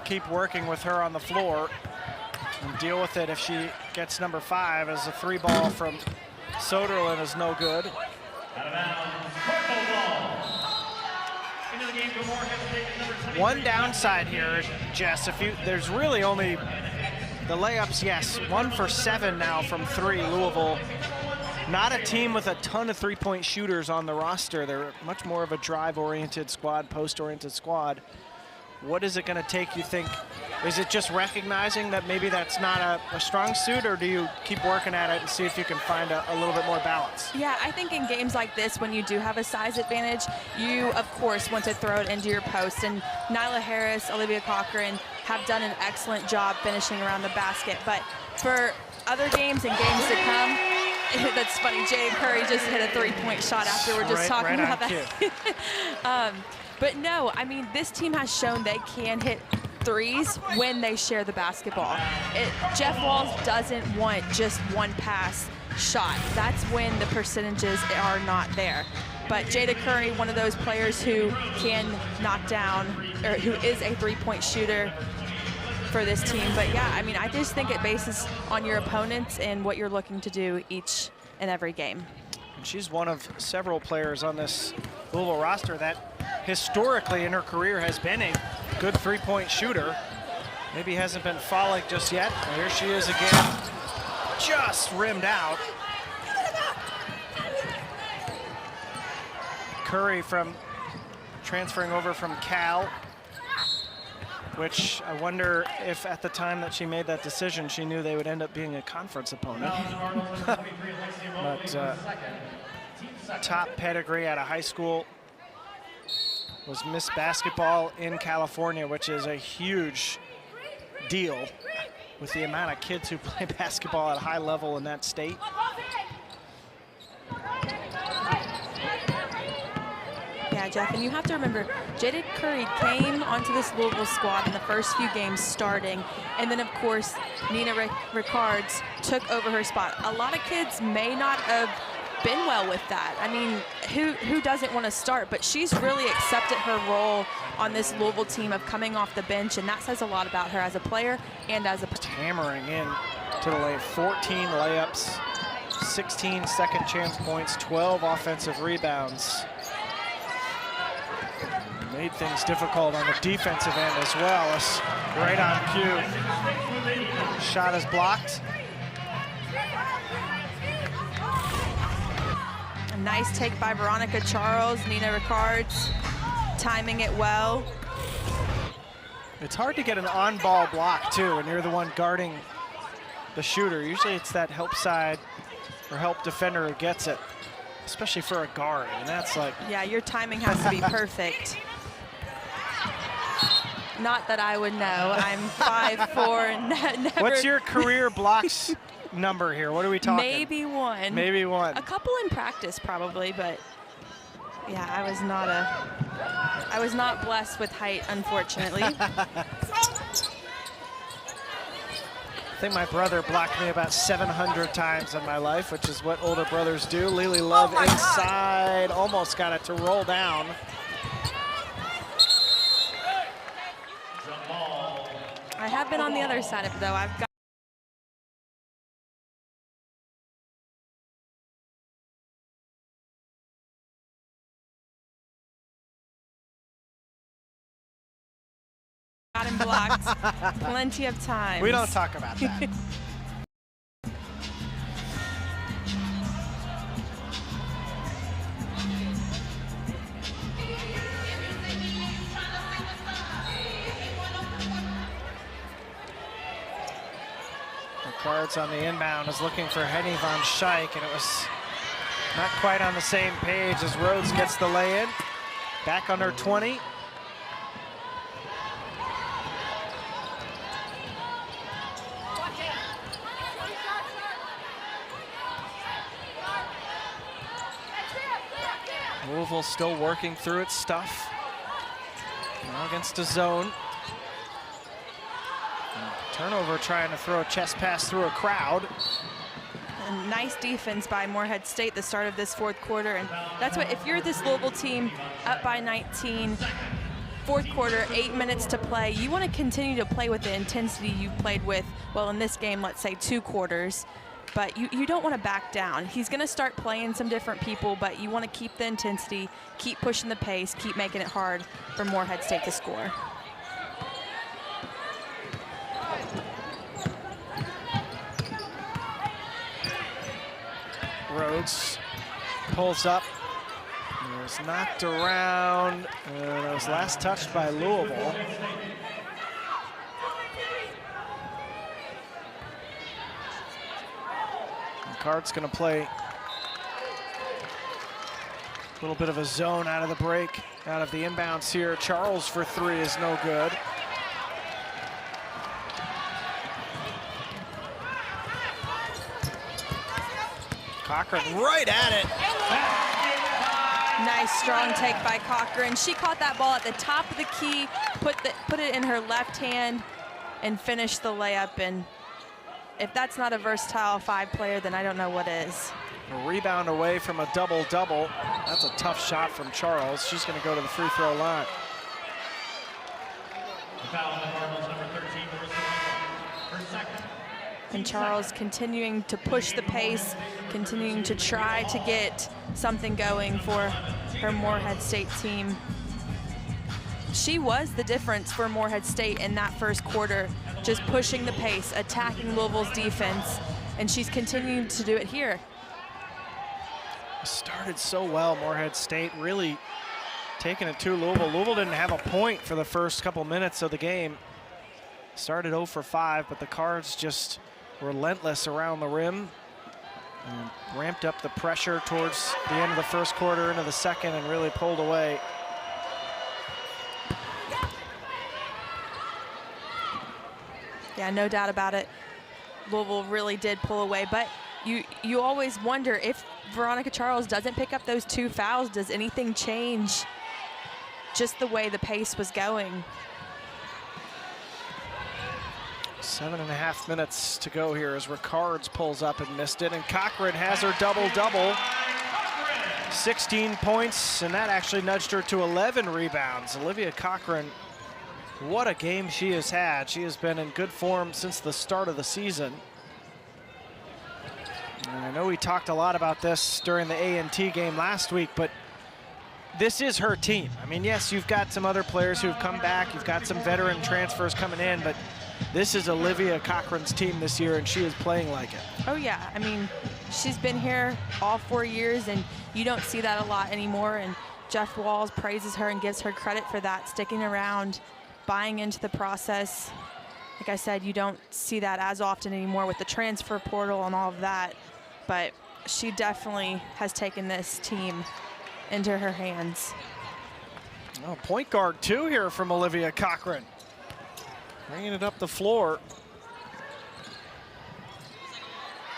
keep working with her on the floor and deal with it if she gets number 5, as a 3 ball from Soderlin is no good. One downside here, Jess, there's really only the layups, yes, 1 for 7 now from 3, Louisville. Not a team with a ton of 3-point shooters on the roster. They're much more of a drive-oriented squad, post-oriented squad. What is it going to take, you think? Is it just recognizing that maybe that's not a strong suit, or do you keep working at it and see if you can find a little bit more balance? Yeah, I think in games like this, when you do have a size advantage, you, of course, want to throw it into your post. And Nyla Harris, Olivia Cochran have done an excellent job finishing around the basket. But for other games and games to come, that's funny, Jade Curry just hit a 3-point shot after we're just talking about that. But no, I mean, this team has shown they can hit threes when they share the basketball. Jeff Walls doesn't want just one pass shot. That's when the percentages are not there. But Jada Curry, one of those players who can knock down, or who is a 3-point shooter for this team. But yeah, I mean, I just think it bases on your opponents and what you're looking to do each and every game. And she's one of several players on this Louisville roster that historically in her career has been a good 3-point shooter. Maybe hasn't been falling just yet. And here she is again, just rimmed out. Curry transferring over from Cal, which I wonder if at the time that she made that decision, she knew they would end up being a conference opponent. But top pedigree out of high school, was Miss Basketball in California, which is a huge deal with the amount of kids who play basketball at a high level in that state. Yeah, Jeff, and you have to remember, Jada Curry came onto this Louisville squad in the first few games starting, and then, of course, Nina Ricards took over her spot. A lot of kids may not have been well with that. I mean, who doesn't want to start? But she's really accepted her role on this Louisville team of coming off the bench, and that says a lot about her as a player and as a... Hammering in to the lane, 14 layups, 16 second chance points, 12 offensive rebounds. Made things difficult on the defensive end as well. It's right on cue. Shot is blocked. A nice take by Veronica Charles, Nina Ricards, timing it well. It's hard to get an on-ball block too when you're the one guarding the shooter. Usually it's that help side or help defender who gets it, especially for a guard. And that's like... Yeah, your timing has to be perfect. Not that I would know. I'm 5'4", never. What's your career blocks number here? What are we talking? Maybe 1. Maybe 1. A couple in practice probably, but yeah, I was not blessed with height, unfortunately. I think my brother blocked me about 700 times in my life, which is what older brothers do. Lily Love inside, almost got it to roll down. I have been on the other side of it, though. I've got him blocked plenty of times. We don't talk about that. The Cards on the inbound is looking for Henny von Schaik, and it was not quite on the same page as Rhodes gets the lay-in. Back under 20. Louisville still working through its stuff. Now against a zone. Turnover trying to throw a chest pass through a crowd. And nice defense by Morehead State the start of this fourth quarter. And that's what, if you're this Louisville team up by 19, fourth quarter, 8 minutes to play, you want to continue to play with the intensity you've played with, well, in this game, let's say 2 quarters. But you don't want to back down. He's going to start playing some different people, but you want to keep the intensity, keep pushing the pace, keep making it hard for Morehead State to score. Rhodes pulls up. It was knocked around. And it was last touched by Louisville. Card's going to play a little bit of a zone out of the break, out of the inbounds here. Charles for 3 is no good. Cochran right at it. Nice strong take by Cochran. She caught that ball at the top of the key, put it in her left hand, and finished the layup. And if that's not a versatile 5 player, then I don't know what is. A rebound away from a double-double. That's a tough shot from Charles. She's going to go to the free throw line. And Charles continuing to push the pace, continuing to try to get something going for her Morehead State team. She was the difference for Morehead State in that first quarter, just pushing the pace, attacking Louisville's defense, and she's continuing to do it here. Started so well, Morehead State really taking it to Louisville. Louisville didn't have a point for the first couple minutes of the game. Started 0 for 5, but the Cards just relentless around the rim and ramped up the pressure towards the end of the first quarter into the second and really pulled away. Yeah, no doubt about it. Louisville really did pull away, but you always wonder if Veronica Charles doesn't pick up those 2 fouls, does anything change just the way the pace was going? 7.5 minutes to go here as Ricards pulls up and missed it, and Cochran has her double-double. 16 points, and that actually nudged her to 11 rebounds. Olivia Cochran, what a game she has had. She has been in good form since the start of the season. And I know we talked a lot about this during the A&T game last week, but this is her team. I mean, yes, you've got some other players who've come back. You've got some veteran transfers coming in, but this is Olivia Cochran's team this year, and she is playing like it. Oh, yeah. I mean, she's been here all 4 years, and you don't see that a lot anymore. And Jeff Walls praises her and gives her credit for that, sticking around, buying into the process. Like I said, you don't see that as often anymore with the transfer portal and all of that. But she definitely has taken this team into her hands. Oh, point guard 2 here from Olivia Cochran. Bringing it up the floor.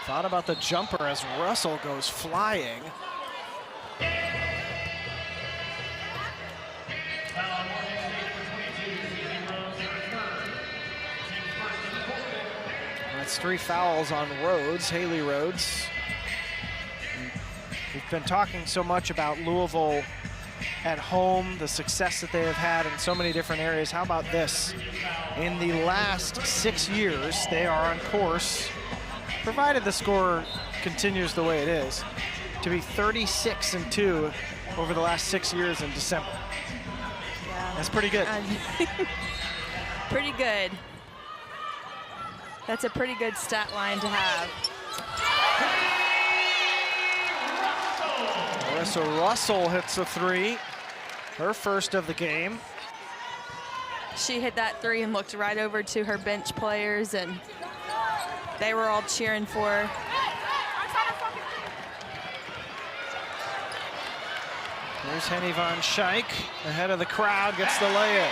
Thought about the jumper as Russell goes flying. That's 3 fouls on Rhodes, Haley Rhodes. We've been talking so much about Louisville at home, the success that they have had in so many different areas. How about this? In the last 6 years, they are on course, provided the score continues the way it is, to be 36-2 over the last 6 years in December. Yeah. That's pretty good. Pretty good. That's a pretty good stat line to have. Marissa Russell hits a 3, her first of the game. She hit that 3 and looked right over to her bench players, and they were all cheering for. Here's Henny Von Schaik ahead of the crowd, gets the lay-in.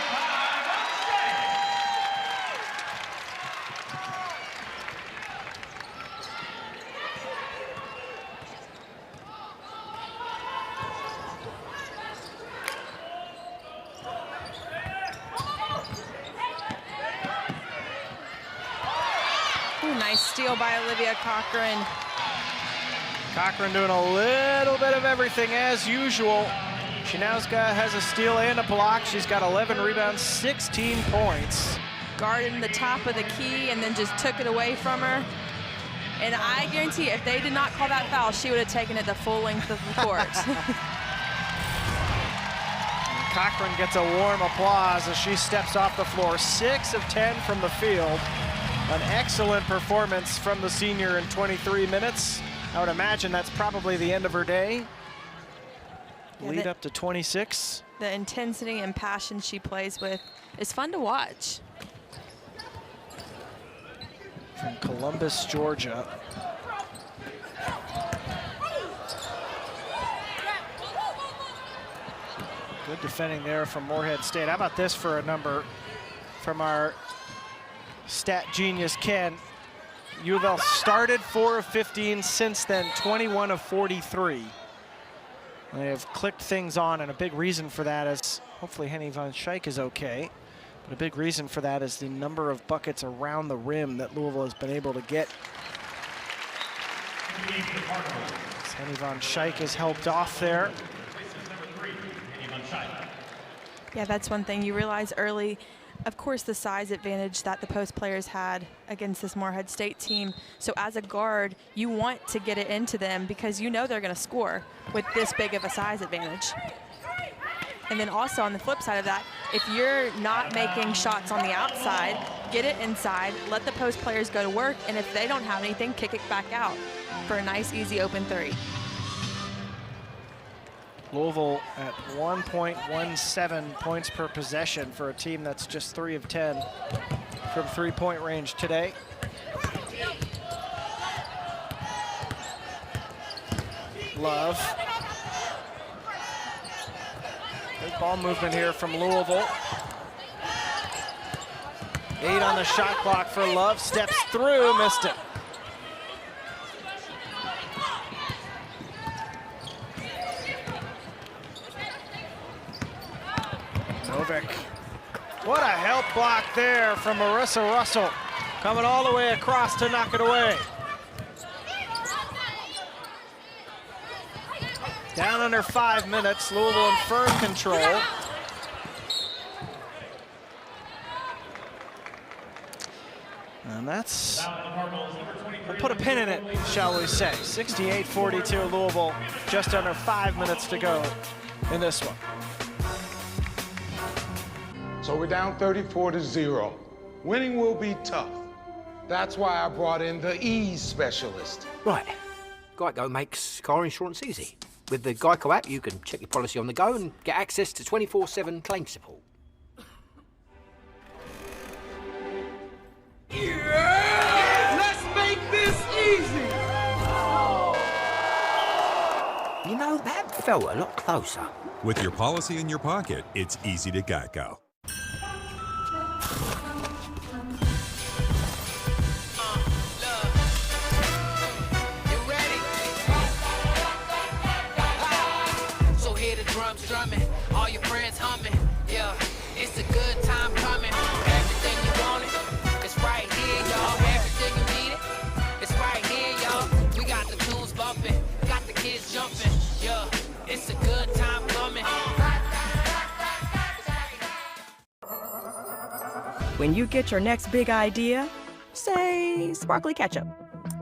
Ooh, nice steal by Olivia Cochran. Cochran doing a little bit of everything as usual. She now has a steal and a block. She's got 11 rebounds, 16 points. Guarded the top of the key and then just took it away from her. And I guarantee if they did not call that foul, she would have taken it the full length of the court. Cochran gets a warm applause as she steps off the floor. 6 of 10 from the field. An excellent performance from the senior in 23 minutes. I would imagine that's probably the end of her day. Yeah, Lead up to 26. The intensity and passion she plays with is fun to watch. From Columbus, Georgia. Good defending there from Morehead State. How about this for a number from our stat genius, Ken? U of L started 4 of 15, since then 21 of 43. They have clicked things on, and a big reason for that is, hopefully Henny Von Schaik is okay, but a big reason for that is the number of buckets around the rim that Louisville has been able to get. Henny Von Schaik is helped off there. Yeah, that's one thing you realize early. Of course, the size advantage that the post players had against this Morehead State team. So as a guard, you want to get it into them because you know they're going to score with this big of a size advantage. And then also on the flip side of that, if you're not making shots on the outside, get it inside, let the post players go to work, and if they don't have anything, kick it back out for a nice, easy open three. Louisville at 1.17 points per possession for a team that's just 3 of 10 from three-point range today. Love. Good ball movement here from Louisville. 8 on the shot clock for Love. Steps through, missed it. Novik. What a help block there from Marissa Russell. Coming all the way across to knock it away. Down under 5 minutes, Louisville in firm control. And that's, we'll put a pin in it, shall we say. 68-42 Louisville, just under 5 minutes to go in this one. So we're down 34-0. Winning will be tough. That's why I brought in the ease specialist. Right. Geico makes car insurance easy. With the Geico app, you can check your policy on the go and get access to 24/7 claim support. Yeah! Let's make this easy! You know, that felt a lot closer. With your policy in your pocket, it's easy to Geico. Drumming, all your friends humming, yeah, it's a good time coming. Everything you wanted, it's right here, y'all. Everything you needed, it's right here, y'all. We got the tunes bumping, got the kids jumping, yeah, it's a good time coming. When you get your next big idea, say sparkly ketchup,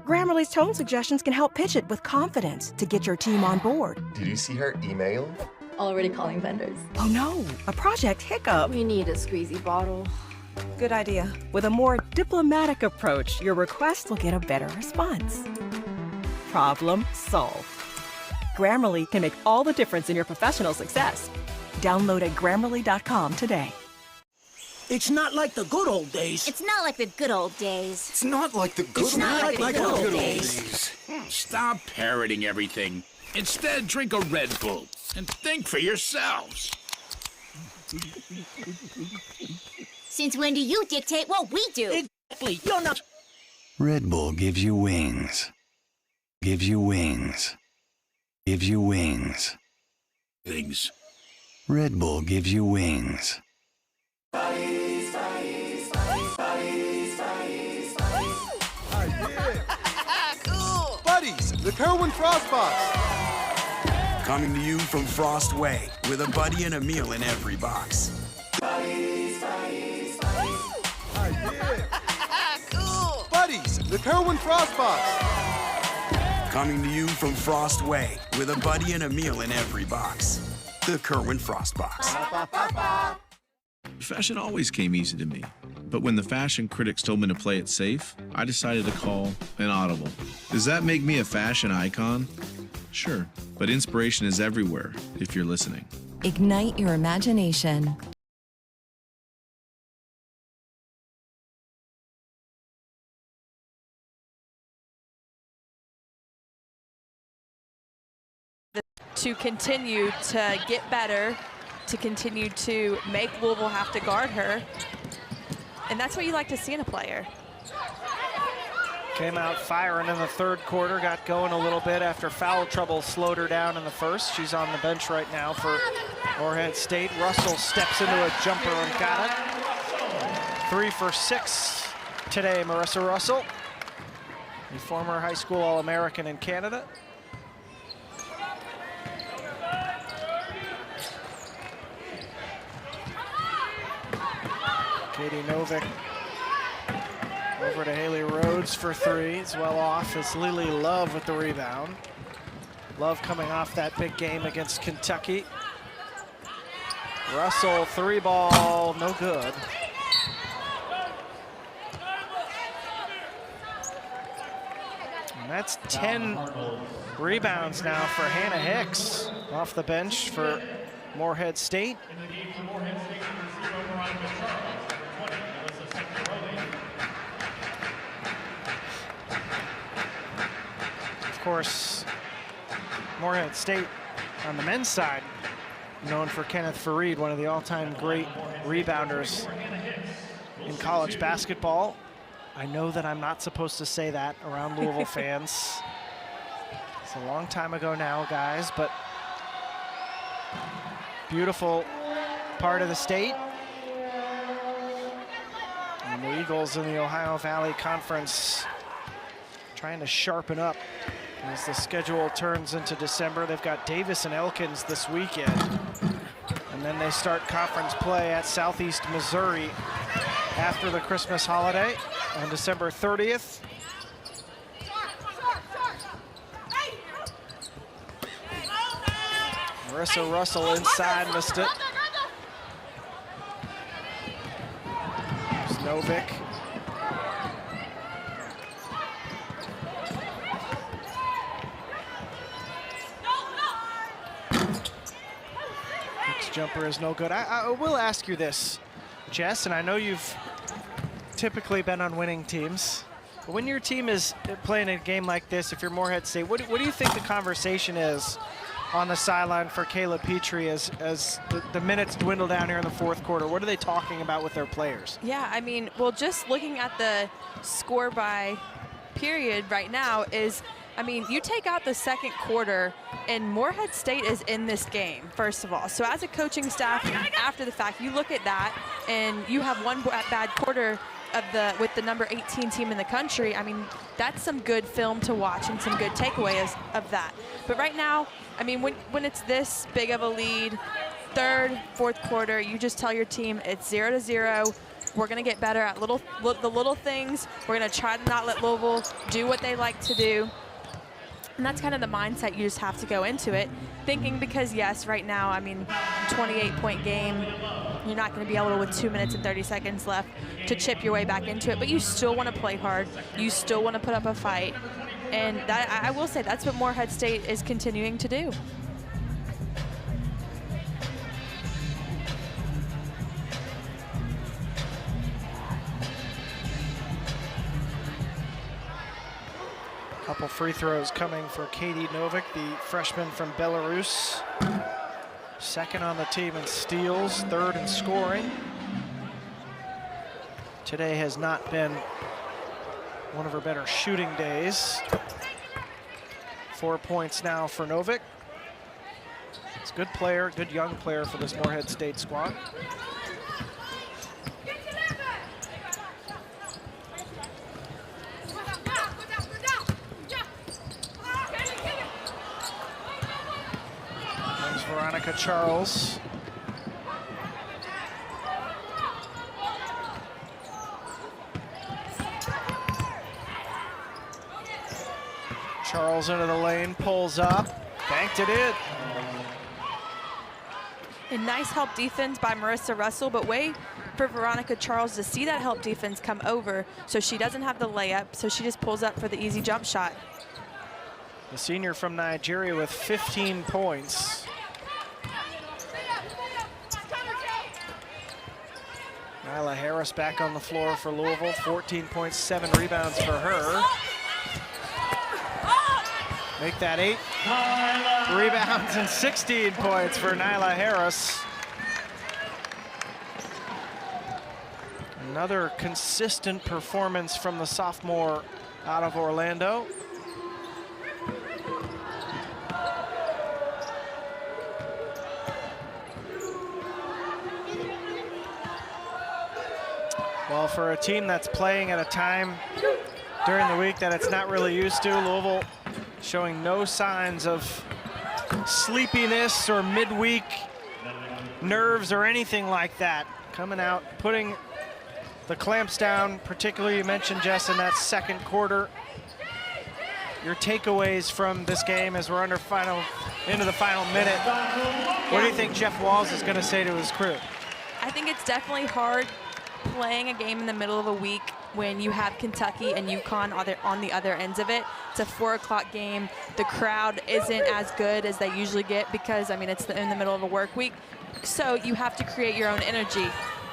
Grammarly's tone suggestions can help pitch it with confidence to get your team on board. Did you see her email? Already calling vendors. Oh no, a project hiccup. We need a squeezy bottle. Good idea. With a more diplomatic approach, your request will get a better response. Problem solved. Grammarly can make all the difference in your professional success. Download at Grammarly.com today. It's not like the good old days. It's not like the good old days. It's not like the good It's not like the good old days. Stop parroting everything. Instead, drink a Red Bull and think for yourselves. Since when do you dictate what we do? Exactly. You're not. Red Bull gives you wings. Gives you wings. Gives you wings. Things. Red Bull gives you wings. Buddies, buddies, buddies, buddies, buddies, buddies. Cool. Buddies, the Kerwin Frost Box. Coming to you from Frost Way, with a buddy and a meal in every box. Buddies, buddies, buddies. Cool. Buddies, the Kerwin Frost Box. Coming to you from Frost Way, with a buddy and a meal in every box. The Kerwin Frost Box. Fashion always came easy to me, but when the fashion critics told me to play it safe, I decided to call an audible. Does that make me a fashion icon? Sure, but inspiration is everywhere if you're listening. Ignite your imagination. To continue to get better, to continue to make Louisville have to guard her. And that's what you like to see in a player. Came out firing in the third quarter, got going a little bit after foul trouble slowed her down in the first. She's on the bench right now for Morehead State. Russell steps into a jumper and got it. 3 for 6 today, Marissa Russell, a former high school All-American in Canada. Katie Novick over to Haley Rhodes for 3. It's well off. It's Lily Love with the rebound. Love coming off that big game against Kentucky. Russell, 3 ball, no good. And that's 10 rebounds now for Hannah Hicks off the bench for Morehead State. In the game for Morehead State, receiver Veronica Charles. Of course, Morehead State on the men's side, known for Kenneth Fareed, one of the all-time great rebounders in college basketball. I know that I'm not supposed to say that around Louisville fans. It's a long time ago now, guys, but beautiful part of the state. And the Eagles in the Ohio Valley Conference trying to sharpen up as the schedule turns into December. They've got Davis and Elkins this weekend. And then they start conference play at Southeast Missouri after the Christmas holiday on December 30th. Marissa Russell inside, missed it. There's Novick. Jumper is no good. I will ask you this, Jess, and I know you've typically been on winning teams, but when your team is playing a game like this, if you're Morehead State, what do you think the conversation is on the sideline for Kayla Petrie as the minutes dwindle down here in the fourth quarter? What are they talking about with their players? Yeah, I mean, well, just looking at the score by period right now is, I mean, you take out the second quarter and Morehead State is in this game, first of all. So as a coaching staff, after the fact, you look at that and you have one bad quarter with the number 18 team in the country. I mean, that's some good film to watch and some good takeaways of that. But right now, I mean, when it's this big of a lead, third, fourth quarter, you just tell your team it's 0-0. We're going to get better at the little things. We're going to try to not let Louisville do what they like to do. And that's kind of the mindset you just have to go into it, thinking, because yes, right now, I mean, 28-point game, you're not going to be able to, with 2 minutes and 30 seconds left, to chip your way back into it, but you still want to play hard. You still want to put up a fight. And that, I will say, that's what Morehead State is continuing to do. Couple free throws coming for Katie Novik, the freshman from Belarus. Second on the team in steals, third in scoring. Today has not been one of her better shooting days. 4 points now for Novik. It's a good player, good young player for this Morehead State squad. There's Veronica Charles. Charles into the lane, pulls up, banked it in. A nice help defense by Marissa Russell, but wait for Veronica Charles to see that help defense come over so she doesn't have the layup, so she just pulls up for the easy jump shot. The senior from Nigeria with 15 points. Nyla Harris back on the floor for Louisville, 14 points, 7 rebounds for her. Make that 8 rebounds and 16 points for Nyla Harris. Another consistent performance from the sophomore out of Orlando. Well, for a team that's playing at a time during the week that it's not really used to, Louisville showing no signs of sleepiness or midweek nerves or anything like that. Coming out, putting the clamps down, particularly you mentioned, Jess, in that second quarter. Your takeaways from this game as we're into the final minute. What do you think Jeff Walls is going to say to his crew? I think it's definitely hard playing a game in the middle of a week when you have Kentucky and UConn on the other ends of it. It's a 4 o'clock game. The crowd isn't as good as they usually get because, I mean, it's in the middle of a work week. So you have to create your own energy.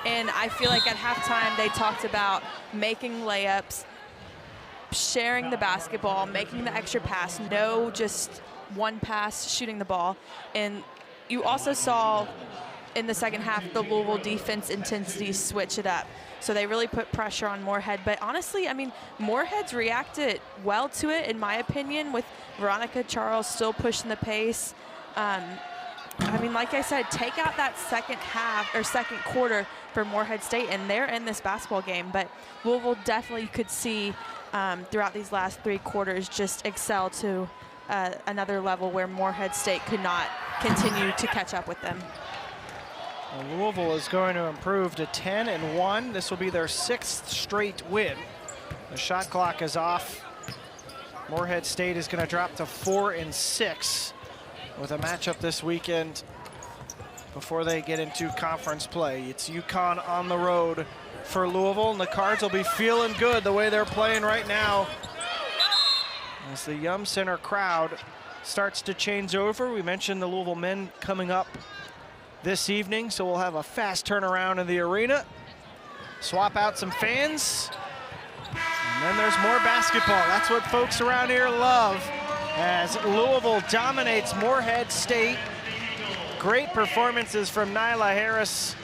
And I feel like at halftime they talked about making layups, sharing the basketball, making the extra pass, no just one pass, shooting the ball. And you also saw in the second half the Louisville defense intensity switch it up. So they really put pressure on Morehead. But honestly, I mean, Morehead's reacted well to it, in my opinion, with Veronica Charles still pushing the pace. I mean, like I said, take out that second quarter for Morehead State, and they're in this basketball game. But Louisville definitely could see throughout these last 3 quarters just excel to another level where Morehead State could not continue to catch up with them. Well, Louisville is going to improve to 10-1. This will be their 6th straight win. The shot clock is off. Morehead State is going to drop to 4-6 with a matchup this weekend before they get into conference play. It's UConn on the road for Louisville, and the Cards will be feeling good the way they're playing right now. As the Yum Center crowd starts to change over, we mentioned the Louisville men coming up this evening, so we'll have a fast turnaround in the arena. Swap out some fans, and then there's more basketball. That's what folks around here love, as Louisville dominates Morehead State. Great performances from Nyla Harris